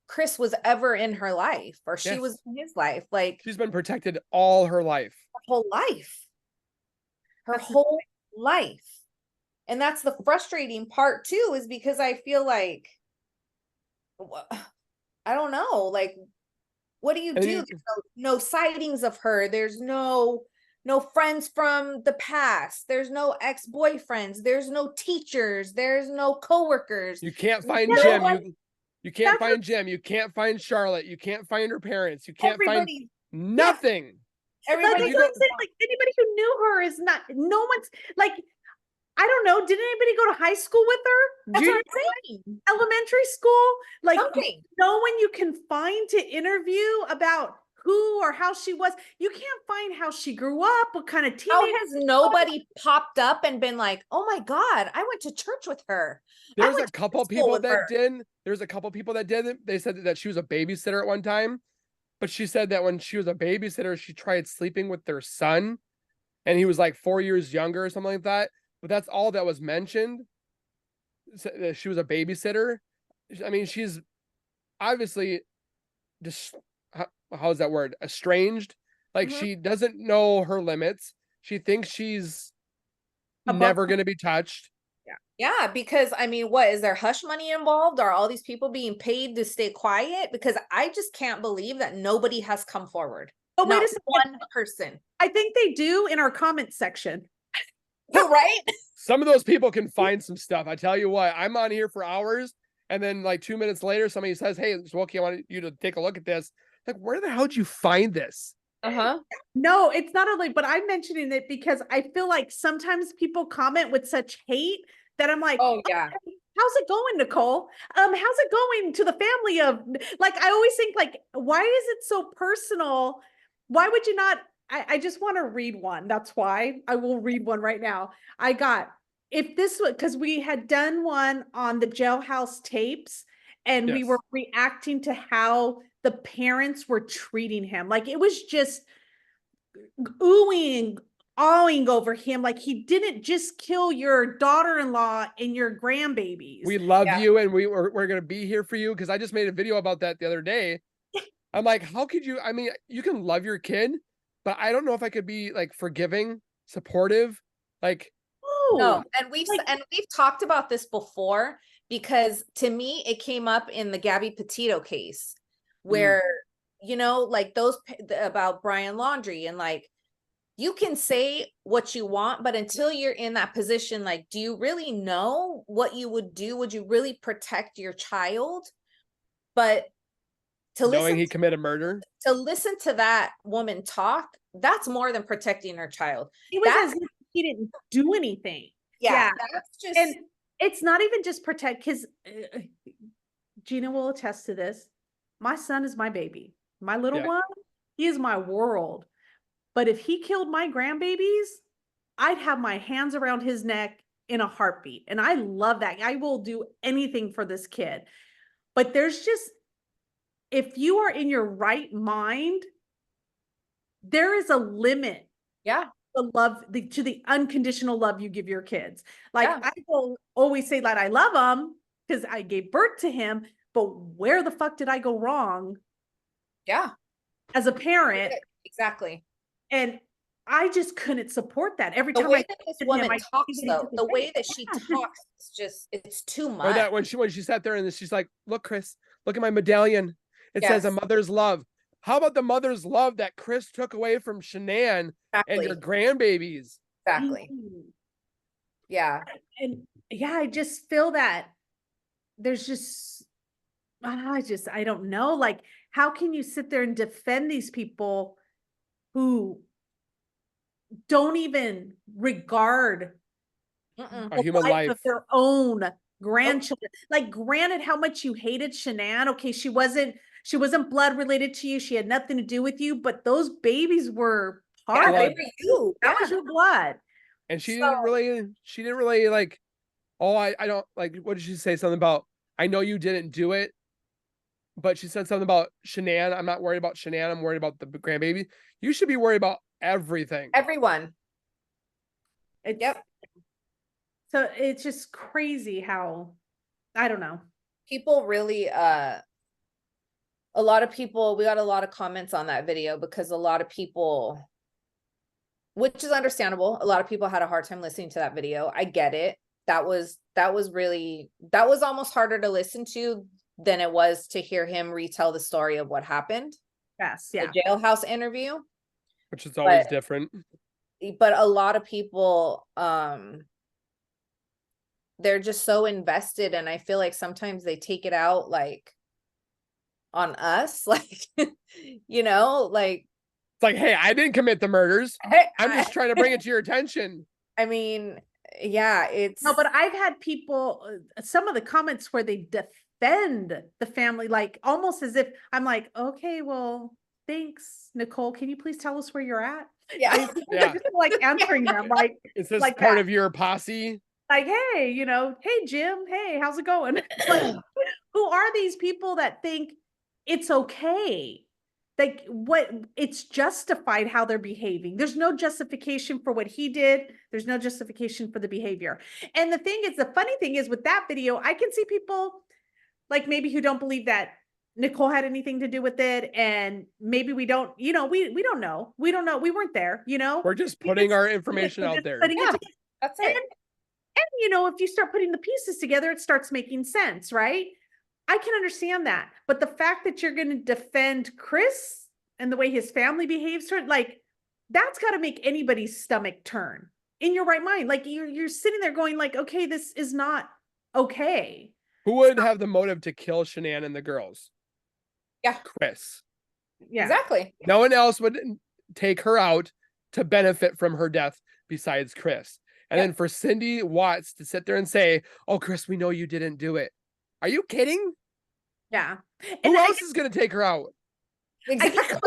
Chris was ever in her life, or she Yes. was in his life. Like, She's been protected all her life. her whole life. Her That's the whole life. And that's the frustrating part too, is because I feel like, I don't know, like, what do you And do? you- There's no sightings of her. There's no friends from the past. There's no ex-boyfriends. There's no teachers. There's no coworkers. You can't find No Jim. one- You can't That's find Jim. You can't find Charlotte. You can't find her parents. You can't find Everybody, nothing. Like, everybody. you that's what I'm go- saying, like anybody who knew her is not, no one's like, I don't know. Did anybody go to high school with her? That's Junior what I'm high, saying. elementary school? Like, Something. no one you can find to interview about who or how she was. You can't find how she grew up, what kind of How teenager. has nobody popped up and been like, oh my God, I went to church with her. I There's went a to couple school people with that her. did. There's a couple people that did it. They said that she was a babysitter at one time, but she said that when she was a babysitter, she tried sleeping with their son, and he was like 4 years younger or something like that. But that's all that was mentioned. That she was a babysitter. I mean, she's obviously just how's that word? Estranged. Like Mhm. she doesn't know her limits. She thinks she's Above- never going to be touched. Yeah, because I mean, what is there hush money involved? Are all these people being paid to stay quiet? Because I just can't believe that nobody has come forward. Oh, wait Not a second. one person. I think they do in our comment section. Right? Some of those people can find some stuff. I tell you what, I'm on here for hours, and then like 2 minutes later, somebody says, "Hey, Zowoki, I want you to take a look at this." Like, where the hell did you find this? Uh-huh. No, it's not only, but I'm mentioning it because I feel like sometimes people comment with such hate that I'm like, Oh yeah. "Okay, how's it going, Nicole? How's it going to the family of, like, I always think like, why is it so personal? Why would you not? I just want to read one. That's why I will read one right now. I got, if this was, because we had done one on the jailhouse tapes and we Yes. were reacting to how the parents were treating him. Like it was just oohing, awing over him. Like he didn't just kill your daughter-in-law and your grandbabies. We love Yeah. you, and we're gonna be here for you because I just made a video about that the other day. I'm like, how could you? I mean, you can love your kid, but I don't know if I could be like forgiving, supportive, like. No, Oh, and like, we've talked about this before because to me it came up in the Gabby Petito case where you know like about Brian Laundrie and like you can say what you want, but until you're in that position, like, do you really know what you would do? Would you really protect your child? But to Knowing listen he committed murder. to listen to that woman talk, that's more than protecting her child. it was That's as if he didn't do anything. yeah, that's just And it's not even just protect, because Gina will attest to this. My son is my baby. My little Yeah. one, he is my world. But if he killed my grandbabies, I'd have my hands around his neck in a heartbeat. And I love that. I will do anything for this kid. But there's just, if you are in your right mind, there is a limit yeah. the love to the unconditional love you give your kids. Like Yeah. I will always say that I love him because I gave birth to him, but where the fuck did I go wrong Yeah. as a parent? Exactly. And I just couldn't support that. Every The time way I that this him, woman I talks get though, into the way face. that she talks is just it's too Or much. that when she sat there and she's like, "Look, Chris, look at my medallion. It says a Yes. mother's love." How about the mother's love that Chris took away from Shanann and your Exactly. grandbabies? Exactly. Yeah. And yeah, I just feel that there's just, I don't know. Like, how can you sit there and defend these people who don't even regard Mm-mm. A the human life of life. their own grandchildren? Like, granted, how much you hated Shanann. Okay, she wasn't blood related to you. She had nothing to do with you, but those babies were Yeah, part they of were you. that was your blood. And she So- didn't really like, oh, I don't like, what did she say? Something about, I know you didn't do it, but she said something about Shanann. I'm not worried about Shanann. I'm worried about the grandbaby. You should be worried about everything. Everyone. It's, Yep. So it's just crazy how, I don't know. People really a lot of people, we got a lot of comments on that video because a lot of people, which is understandable, a lot of people had a hard time listening to that video. I get it. That was almost harder to listen to than it was to hear him retell the story of what happened. Yes, yeah. The jailhouse interview. Which is always But- different. But a lot of people they're just so invested, and I feel like sometimes they take it out like on us, like you know, like It's like, hey, I didn't commit the murders. hey, I'm just trying to bring it to your attention. I mean, yeah, it's No, but I've had people, some of the comments where they defend the family, like almost as if I'm like, okay, well, thanks, Nicole. Can you please tell us where you're at? yeah. Yeah. Just like answering them, like, Is this like part that. of your posse? Like, hey, hey, Jim, hey, how's it going? Like, who are these people that think it's okay? Like, what, it's justified how they're behaving. There's no justification for what he did. There's no justification for the behavior. And the funny thing is with that video, I can see people like maybe who don't believe that Nicole had anything to do with it. And maybe we don't, we don't know. We don't know. We weren't there, We're just putting our information out there. Putting it Yeah, together. that's it. And if you start putting the pieces together, it starts making sense, right? I can understand that. But the fact that you're going to defend Chris and the way his family behaves toward, like, that's got to make anybody's stomach turn in your right mind. Like you're sitting there going like, okay, this is not okay. Who would have the motive to kill Shanann and the girls? Yeah. Chris. Yeah. Exactly. No one else would take her out to benefit from her death besides Chris. And Yep. then for Cindy Watts to sit there and say, oh, Chris, we know you didn't do it. Are you kidding? Yeah. Who else is going to take her out? Exactly.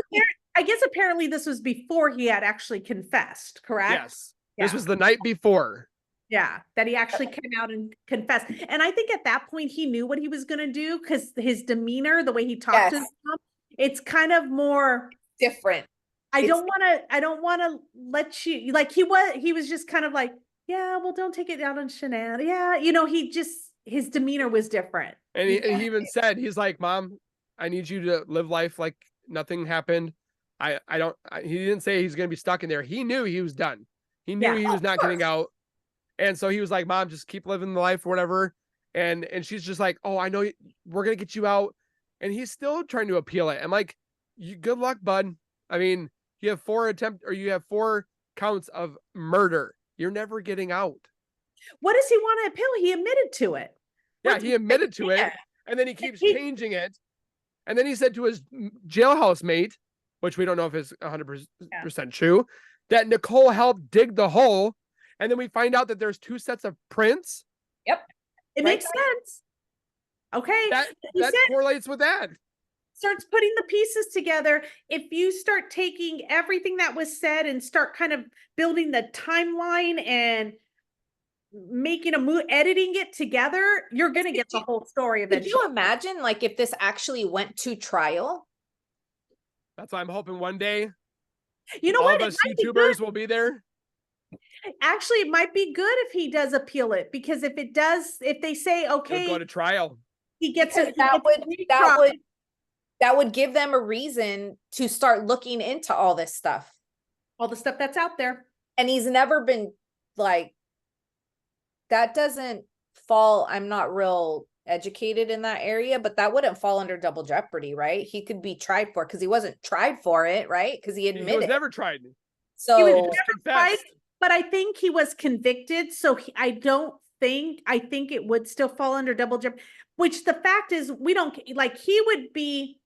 I guess apparently this was before he had actually confessed, correct? Yes. This Yeah. was the night before. Yeah, that he actually came out and confessed. And I think at that point he knew what he was going to do because his demeanor, the way he talked to his mom, it's kind of more Different. I don't want to let you, like he was just kind of like, yeah, well, don't take it out on Shanann. Yeah. His demeanor was different. And he even said, he's like, Mom, I need you to live life like nothing happened. He didn't say he's going to be stuck in there. He knew he was done. He knew he was not getting out. And so he was like, Mom, just keep living the life or whatever. And she's just like, oh, I know we're going to get you out. And he's still trying to appeal it. I'm like, good luck, bud. I mean, you have 4 counts of murder. You're never getting out. What does he want to appeal? He admitted to it. Yeah, he admitted to it. And then he keeps changing it. And then he said to his jailhouse mate, which we don't know if is 100% true, that Nicole helped dig the hole. And then we find out that there's 2 sets of prints. Yep. It makes sense. Okay. That correlates with that. Starts putting the pieces together. If you start taking everything that was said and start kind of building the timeline and making editing it together, you're going to get the whole story eventually. Could you imagine like if this actually went to trial? That's why I'm hoping one day you know all what? of us YouTubers will be there. Actually, it might be good if he does appeal it, because if they say, okay, It'll go to trial. he gets Because it. that would give them a reason to start looking into all this stuff. All the stuff that's out there. And he's never been like, that doesn't fall. I'm not real educated in that area, but that wouldn't fall under double jeopardy, right? He could be tried for, because he wasn't tried for it, right? Because he admitted. He was never tried. So He was He never just tried, confessed. but I think he was convicted. So I think it would still fall under double jeopardy, which the fact is we don't like, he would be,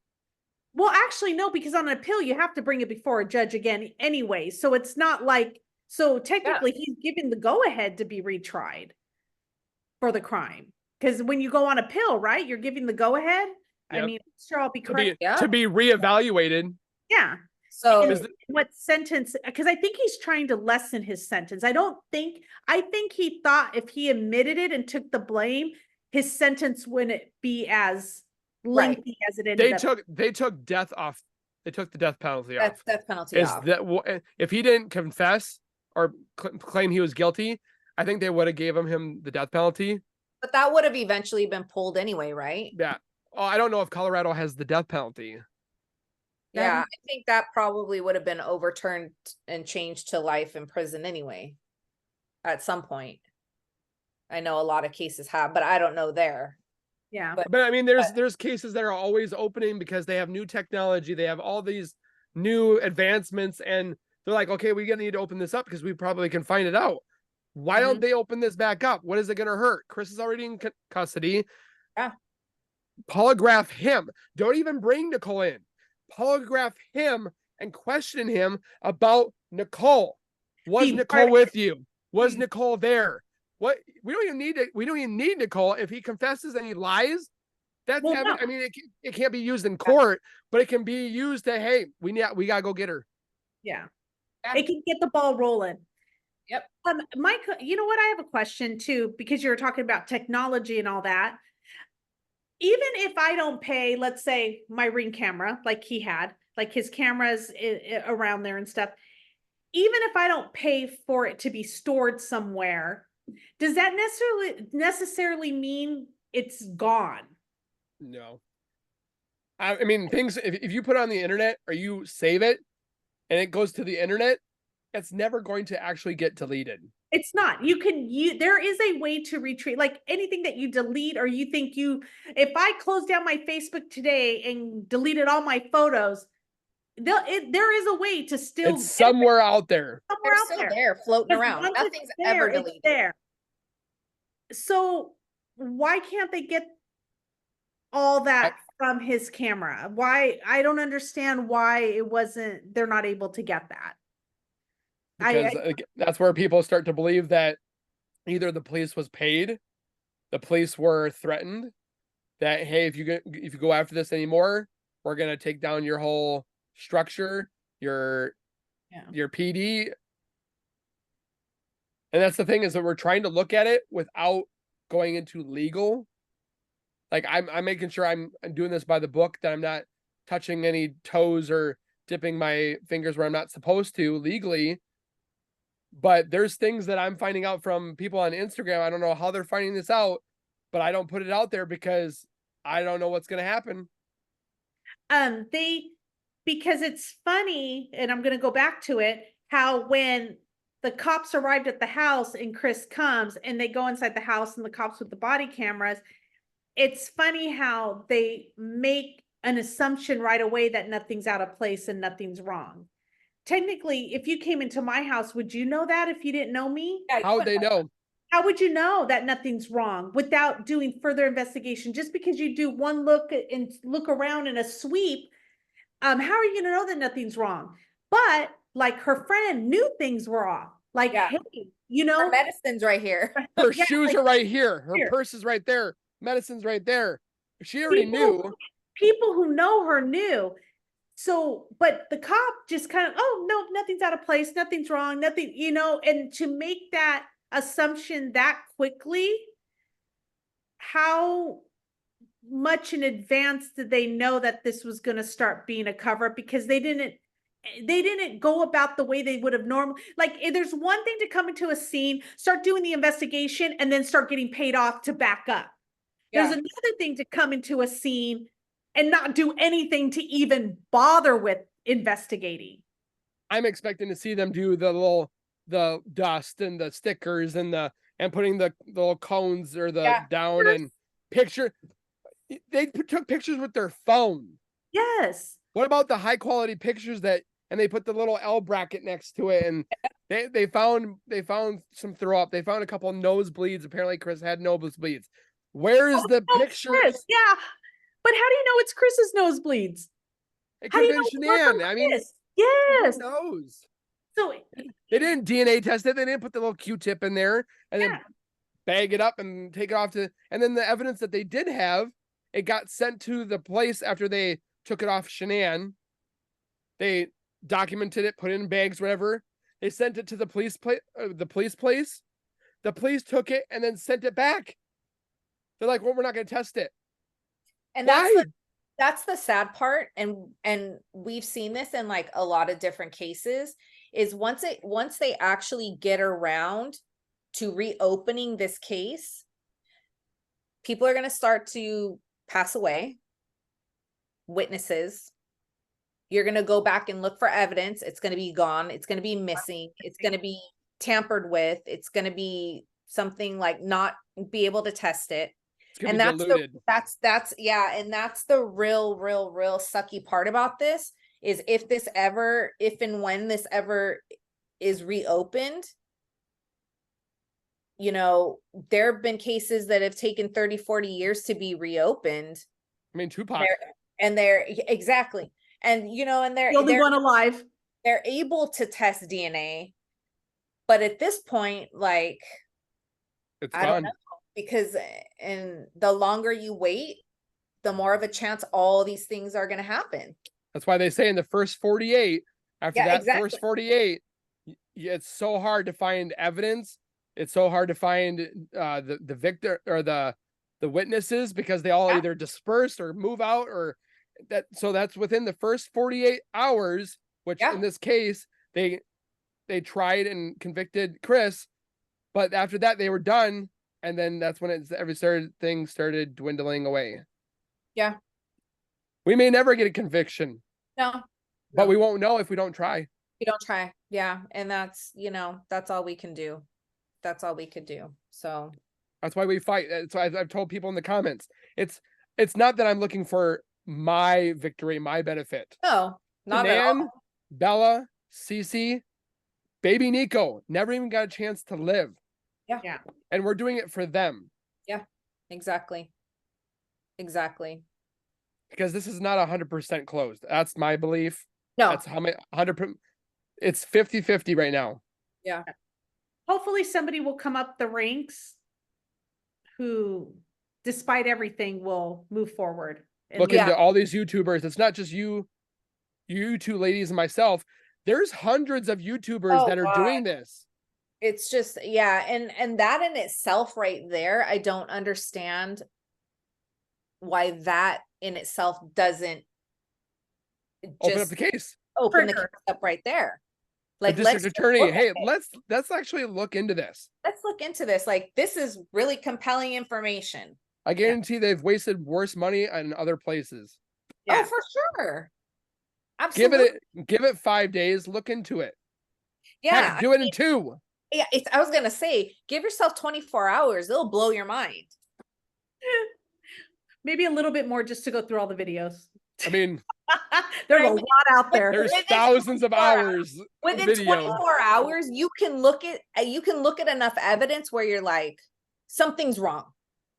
well, actually, no, because on an appeal, you have to bring it before a judge again anyway. So it's not like, so technically he's given the go ahead to be retried for the crime. Because when you go on appeal, right, you're giving the go ahead. Yep. I mean, sure, I'll be correct. To be reevaluated. Yeah. So what sentence? Because I think he's trying to lessen his sentence. I think he thought if he admitted it and took the blame, his sentence wouldn't be as lengthy as it ended up. They took death off. They took the death penalty off. Death penalty off. If he didn't confess or claim he was guilty, I think they would have gave him the death penalty. But that would have eventually been pulled anyway, right? Yeah. Oh, I don't know if Colorado has the death penalty. Yeah, I think that probably would have been overturned and changed to life in prison anyway. At some point. I know a lot of cases have, but I don't know there. Yeah. But I mean, there's cases that are always opening because they have new technology. They have all these new advancements, and they're like, okay, we're gonna need to open this up because we probably can find it out. Why don't they open this back up? What is it gonna hurt? Chris is already in custody. Yeah. Polygraph him. Don't even bring Nicole in. Polygraph him and question him about Nicole. Was Nicole with you? Was Nicole there? What we don't even need Nicole. If he confesses and he lies, that's Well, evidence. no. I mean, it can't be used in court, but it can be used to, hey, we gotta go get her. Yeah. Yeah. It can get the ball rolling. Yep. Mike, you know what? I have a question too, because you're talking about technology and all that. Even if I don't pay, let's say my Ring camera, like he had, like his cameras around there and stuff, even if I don't pay for it to be stored somewhere, does that necessarily mean it's gone? No. I mean, things, if you put it on the internet or you save it and it goes to the internet, it's never going to actually get deleted. It's not. There is a way to retrieve, like anything that you delete or you think if I close down my Facebook today and deleted all my photos, there is a way to still It's somewhere out there. They're still there floating Because around. once it's Nothing's there, ever it's deleted. there. So why can't they get all that from his camera? I don't understand why they're not able to get that. Because that's where people start to believe that either the police was paid, the police were threatened, that, hey, if you go after this anymore, we're gonna take down your whole structure, your PD. And that's the thing, is that we're trying to look at it without going into legal. Like I'm making sure I'm doing this by the book, that I'm not touching any toes or dipping my fingers where I'm not supposed to legally. But there's things that I'm finding out from people on Instagram. I don't know how they're finding this out, but I don't put it out there because I don't know what's going to happen. Because it's funny, and I'm going to go back to it, how when the cops arrived at the house and Chris comes and they go inside the house and the cops with the body cameras, it's funny how they make an assumption right away that nothing's out of place and nothing's wrong. Technically, if you came into my house, would you know that if you didn't know me? How would they know? How would you know that nothing's wrong without doing further investigation? Just because you do one look and look around in a sweep, how are you gonna know that nothing's wrong? But like her friend knew things were off. Like, hey, her medicine's right here. Her shoes are right here. Her purse is right there. Medicine's right there. She already knew. People who know her knew. So, but the cop just kind of, oh, no, nothing's out of place. Nothing's wrong. Nothing, and to make that assumption that quickly, how much in advance did they know that this was going to start being a cover up? Because they didn't go about the way they would have normally. Like, there's one thing to come into a scene, start doing the investigation, and then start getting paid off to back up. There's another thing to come into a scene and not do anything to even bother with investigating. I'm expecting to see them do the dust and the stickers and putting the little cones or the down and picture. They took pictures with their phone. Yes. What about the high quality pictures and they put the little L bracket next to it, and they found some throw up. They found a couple nosebleeds. Apparently Chris had nosebleeds. Where is the picture? Yeah. But how do you know it's Chris's nosebleeds? It could have been Shanann. I mean, yes. Who knows? So they didn't DNA test it. They didn't put the little Q-tip in there and then bag it up and take it off and then the evidence that they did have, it got sent to the place after they took it off Shanann. They documented it, put it in bags, whatever. They sent it to the police place. The police took it and then sent it back. They're like, well, we're not going to test it. And that's the sad part. And we've seen this in like a lot of different cases, is once they actually get around to reopening this case, people are going to start to pass away. Witnesses. You're going to go back and look for evidence. It's going to be gone. It's going to be missing. It's going to be tampered with. It's going to be something like not be able to test it. And that's the real sucky part about this, is if and when this ever is reopened, there have been cases that have taken 30, 40 years to be reopened. I mean, Tupac. They're exactly. And, and they're the only one alive. They're able to test DNA. But at this point, like, It's I don't gone. know, because and the longer you wait, the more of a chance all these things are going to happen. That's why they say in the first 48, after Yeah, that exactly. first 48, it's so hard to find evidence. It's so hard to find the victor or the witnesses, because they all Yeah. either disperse or move out, or that. So that's within the first 48 hours, which Yeah. in this case, they tried and convicted Chris, but after that they were done. And then that's when everything started dwindling away. Yeah. We may never get a conviction, No, but no. we won't know if we don't try. You don't try. Yeah. And that's, that's all we can do. That's all we could do. So That's why we fight. That's why I've told people in the comments. It's not that I'm looking for my victory, my benefit. no, not at Nan, all. Bella, Cece, baby Nico never even got a chance to live. Yeah. Yeah. And we're doing it for them. Yeah, exactly. Exactly. Because this is not 100% closed. That's my belief. No. That's how many 100%. It's 50-50 right now. Yeah. Hopefully somebody will come up the ranks who, despite everything, will move forward. And Look Yeah. into all these YouTubers. It's not just you two ladies and myself. There's hundreds of YouTubers Oh, that are God. doing this. It's just, yeah. And that in itself right there, I don't understand why that in itself doesn't Open up just the case. open the Trigger. case up right there. The Like, district let's attorney, look at hey, it. let's actually look into this. Let's look into this. Like, this is really compelling information. I guarantee they've wasted worse money in other places. Yeah. Oh, for sure. Absolutely. Give it 5 days. Look into it. Yeah. Heck, do it in 2. Yeah, I was gonna say, give yourself 24 hours. It'll blow your mind. maybe a little bit more just to go through all the videos. I mean, There's a I mean, lot out there. there's Within thousands of 24 hours. hours. Within video. 24 hours, you can look at enough evidence where you're like, something's wrong.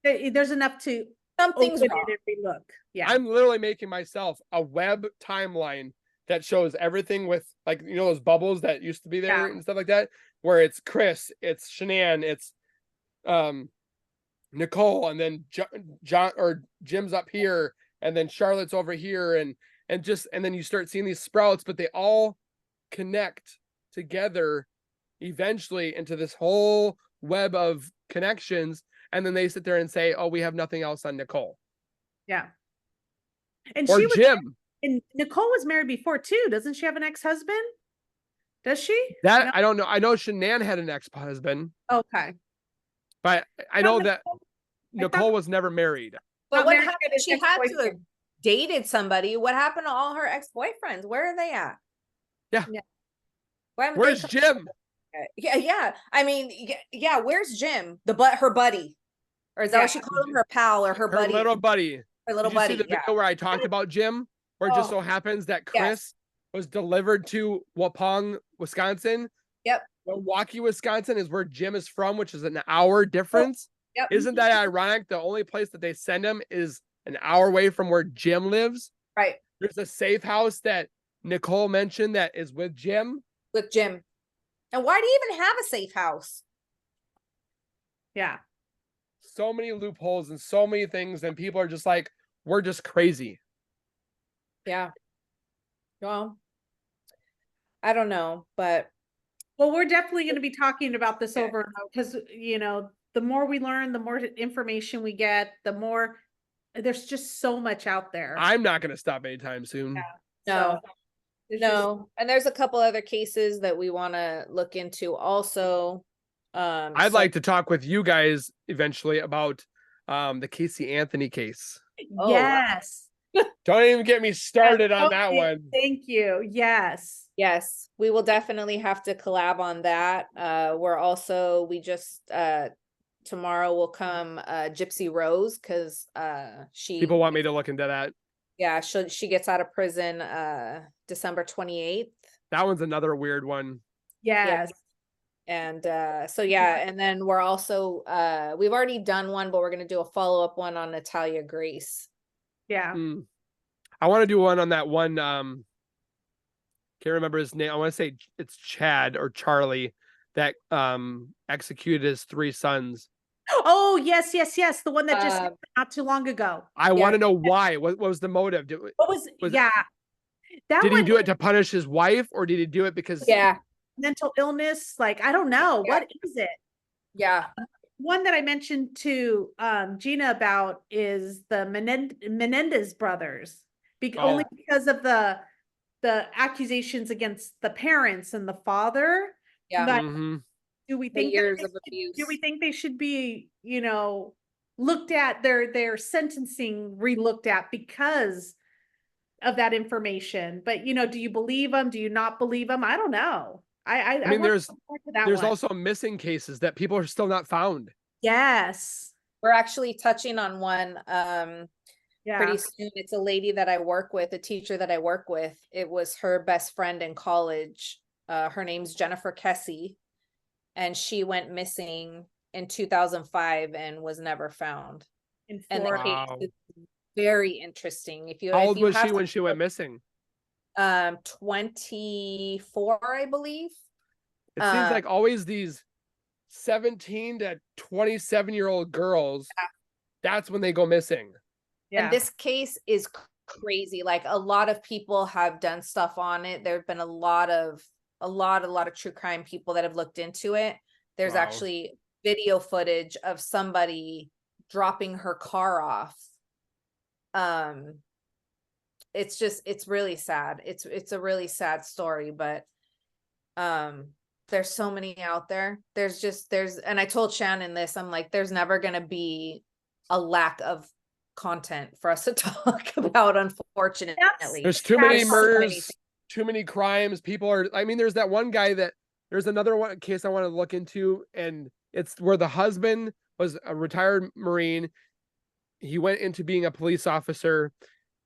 There's enough to Something's open wrong. it and relook. Yeah. I'm literally making myself a web timeline that shows everything with, like, those bubbles that used to be there Yeah. and stuff like that, where it's Chris, it's Shanann, it's Nicole, and then John or Jim's up here, and then Charlotte's over here, and then you start seeing these sprouts, but they all connect together eventually into this whole web of connections. And then they sit there and say, oh, we have nothing else on Nicole. Yeah. And Or she was, Jim. and Nicole was married before too. Doesn't she have an ex-husband? Does she? That No? I don't know. I know Shanann had an ex-husband, Okay. but I know that Nicole was never married. But Not what married, happened? but She had to have ex-boyfriend. dated somebody. What happened to all her ex-boyfriends? Where are they at? Yeah. Why haven't Where's they Jim? Yeah. I mean, yeah. Where's Jim? Her buddy, or is that Yeah. what she called him? Her pal or her Her buddy? little buddy. Her little Did you see buddy. the video where I talked about Jim? Where it just so happens that Chris Yes. was delivered to Waupun, Wisconsin. Yep. Milwaukee, Wisconsin is where Jim is from, which is an hour difference. Yep. Isn't that ironic? The only place that they send him is an hour away from where Jim lives. Right. There's a safe house that Nicole mentioned that is with Jim. With Jim. And why do you even have a safe house? Yeah. So many loopholes and so many things, and people are just like, we're just crazy. Yeah. Well, I don't know, but Well, we're definitely going to be talking about this over and over because, the more we learn, the more information we get, the more there's just so much out there. I'm not going to stop anytime soon. Yeah. no. So, there's No, and there's a couple other cases that we want to look into also. I'd like to talk with you guys eventually about the Casey Anthony case. Oh, yes. Don't even get me started on that Okay, one. Thank you. Yes. yes, we will definitely have to collab on that. We just tomorrow will come Gypsy Rose because People want me to look into that. yeah, she gets out of prison December 28th. That one's another weird one. Yes. And and then we're also we've already done one, but we're gonna do a follow-up one on Natalia Grace. Yeah. I want to do one on that one. Can't remember his name. I want to say it's Chad or Charlie that executed his 3 sons. Oh, yes, yes, yes. The one that just Um, happened not too long ago. I Yeah. want to know why. What was the motive? What was, Was yeah, that did he one, do it to punish his wife, or did he do it because Yeah. mental illness, like, I don't know. Yeah. What is it? Yeah. One that I mentioned to Gina about is the Menendez brothers, only Oh, because of the accusations against the parents and the father. Yeah. But hmm do we The think that years of do we abuse. think they should be, looked at, their sentencing relooked at because of that information? But do you believe them? Do you not believe them? I don't know. I I mean, want to go back to that there's one. also missing cases that people are still not found. Yes. We're actually touching on one pretty Yeah. soon. It's a lady that I work with, a teacher that I work with. It was her best friend in college. Her name's Jennifer Kessy, and she went missing in 2005 and was never found. In And the Florida. case Wow. is very interesting. How If old you was she have when she went missing? 24, I believe. It seems like always these 17 to 27-year-old girls, that's when they go missing. Yeah. And this case is crazy. Like, a lot of people have done stuff on it. There have been a lot of true crime people that have looked into it. There's Wow. actually video footage of somebody dropping her car off. It's really sad. It's a really sad story, but there's so many out there. And I told Shannon this, I'm like, there's never gonna be a lack of content for us to talk about, unfortunately. There's too many That's so murders, too many crimes. People are, I mean, there's that one guy there's another one case I want to look into, and it's where the husband was a retired Marine. He went into being a police officer.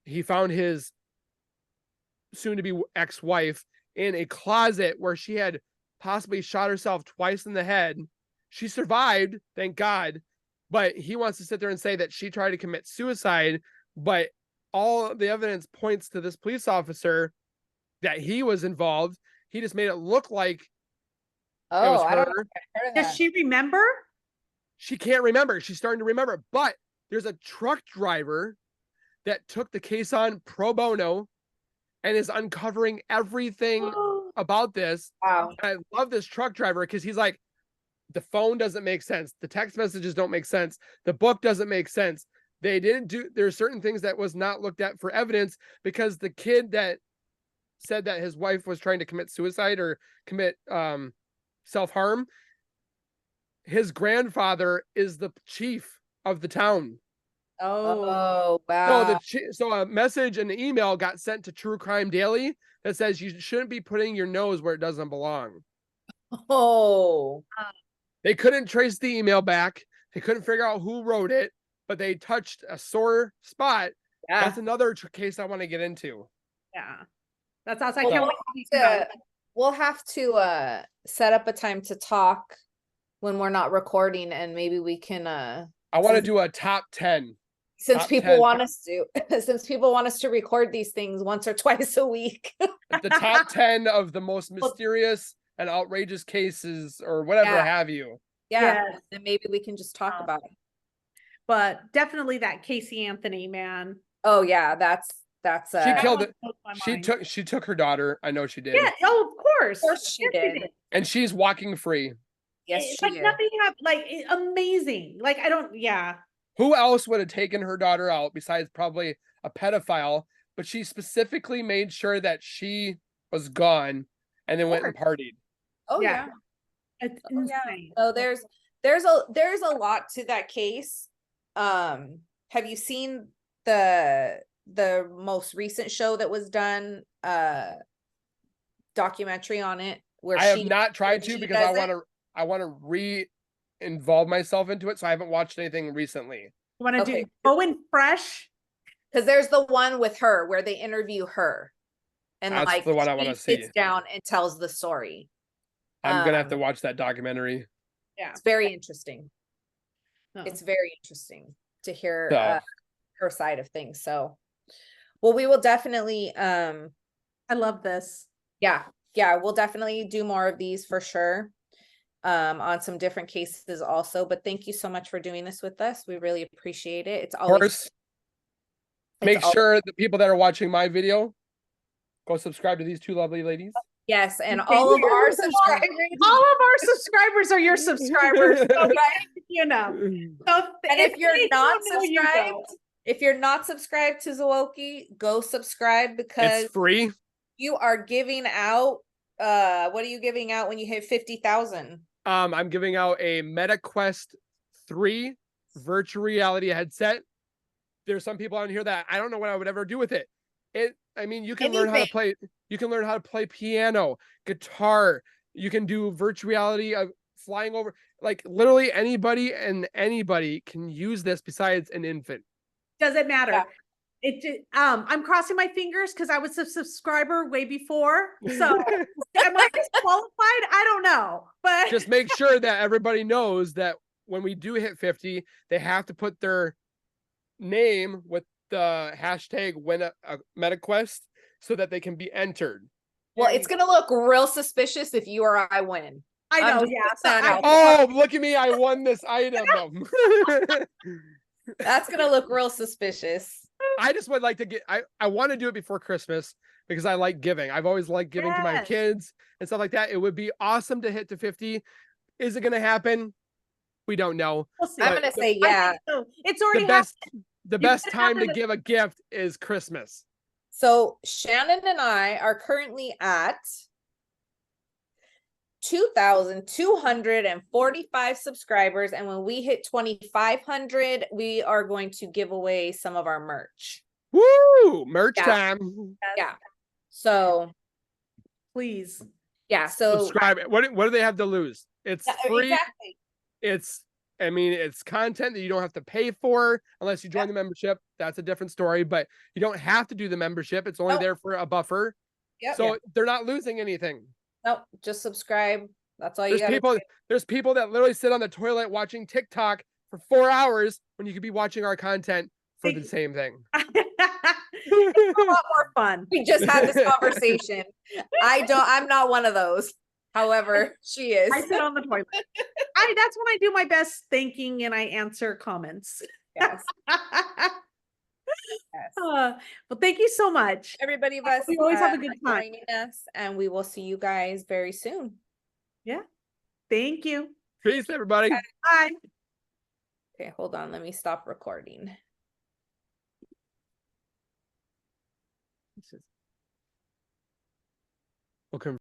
He found his soon to be ex-wife in a closet where she had possibly shot herself twice in the head. She survived, thank God, but he wants to sit there and say that she tried to commit suicide, but all the evidence points to this police officer that he was involved. He just made it look like it was I don't know her. if I heard of Does that. she remember? She can't remember. She's starting to remember, but there's a truck driver that took the case on pro bono and is uncovering everything about this. Wow. And I love this truck driver because he's like, the phone doesn't make sense. The text messages don't make sense. The book doesn't make sense. They didn't do, there's certain things that was not looked at for evidence because the kid that said that his wife was trying to commit suicide or commit self-harm, his grandfather is the chief of the town. Oh, So wow. so a message and an email got sent to True Crime Daily that says you shouldn't be putting your nose where it doesn't belong. Oh, They couldn't trace the email back. They couldn't figure out who wrote it, but they touched a sore spot. yeah. That's another case I want to get into. Yeah. That's awesome. I Well, can't wait to talk about it. we'll have to set up a time to talk when we're not recording, and maybe we can I want to do a top 10. since Top people 10. want us to since people want us to record these things once or twice a week. The top 10 of the most mysterious and outrageous cases or whatever Yeah. have you. Yeah. Yes. And maybe we can just talk about it. But definitely that Casey Anthony, man. Oh yeah, that's She That killed one it. blows my She mind. took her daughter. I know she did. Yeah, oh, of course. Of course she Yes, did. And she's walking free. Yes, It's she like did. nothing happened. Like amazing. Like I don't. Yeah. Who else would have taken her daughter out besides probably a pedophile? But she specifically made sure that she was gone and then went and partied. Oh Yeah. yeah. It's Oh, yeah. insane. So there's a lot to that case. Have you seen the most recent show that was done, documentary on it where I have not tried to she because does I want to re-involve myself into it, so I haven't watched anything recently. Want to Okay. do Owen Fresh? because there's the one with her where they interview her and That's like the one I she wanna see. sits down and tells the story. I'm gonna have to Um, watch that documentary. Yeah. It's very interesting. Oh. It's very interesting to hear So her side of things. So, well, we will definitely I love this. yeah, we'll definitely do more of these for sure. on some different cases also. But thank you so much for doing this with us. We really appreciate it. It's Of always course, make sure the people that are watching my video go subscribe to these two lovely ladies. yes, and Thank all of you. our subscribers. All of our subscribers are your subscribers. So, you know. So And if you're they not don't know, you subscribed, know. if you're not subscribed to Zowoki, go subscribe, because It's free. you are giving out, what are you giving out when you hit 50,000? I'm giving out a MetaQuest 3 virtual reality headset. There's some people on here that I don't know what I would ever do with it. I mean, you can learn how to play. You can learn how to play piano, guitar. You can do virtual reality of flying over. Like literally anybody can use this besides an infant. Doesn't matter. Yeah. I'm crossing my fingers because I was a subscriber way before. So am I disqualified? I don't know. But Just make sure that everybody knows that when we do hit 50, they have to put their name with the hashtag win a MetaQuest so that they can be entered. Well, it's gonna look real suspicious if you or I win. I know, just yeah. putting that out Oh, look at me. I won this item. That's gonna look real suspicious. I just would like to I want to do it before Christmas because I like giving. I've always liked giving to my Yes. kids and stuff like that. It would be awesome to hit to 50. Is it going to happen? We don't know. We'll see. I'm But gonna the- say I yeah. think so. It's already The best You best gotta have time to it- give a gift is Christmas. So Shannon and I are currently at 2,245 subscribers, and when we hit 2,500, we are going to give away some of our merch. Woo! Merch Yeah. time. Yeah. So Please. yeah. So Subscribe. What do they have to lose? It's yeah, free. exactly. It's content that you don't have to pay for unless you join the membership. That's a different story, but you don't have to do the membership. It's only Nope. there for a buffer. Yep. So they're not losing anything. Nope, just subscribe. That's all you There's got. there's people that literally sit on the toilet watching TikTok for 4 hours when you could be watching our content for the same thing. It's a lot more fun. We just had this conversation. I'm not one of those. However, she is. I sit on the toilet. That's when I do my best thinking and I answer comments. Yes. Yes. Well, thank you so much. Everybody of us, We always have a good for time. joining us, and we will see you guys very soon. Thank you. Peace, everybody. Bye. Okay, hold on. Let me stop recording. We'll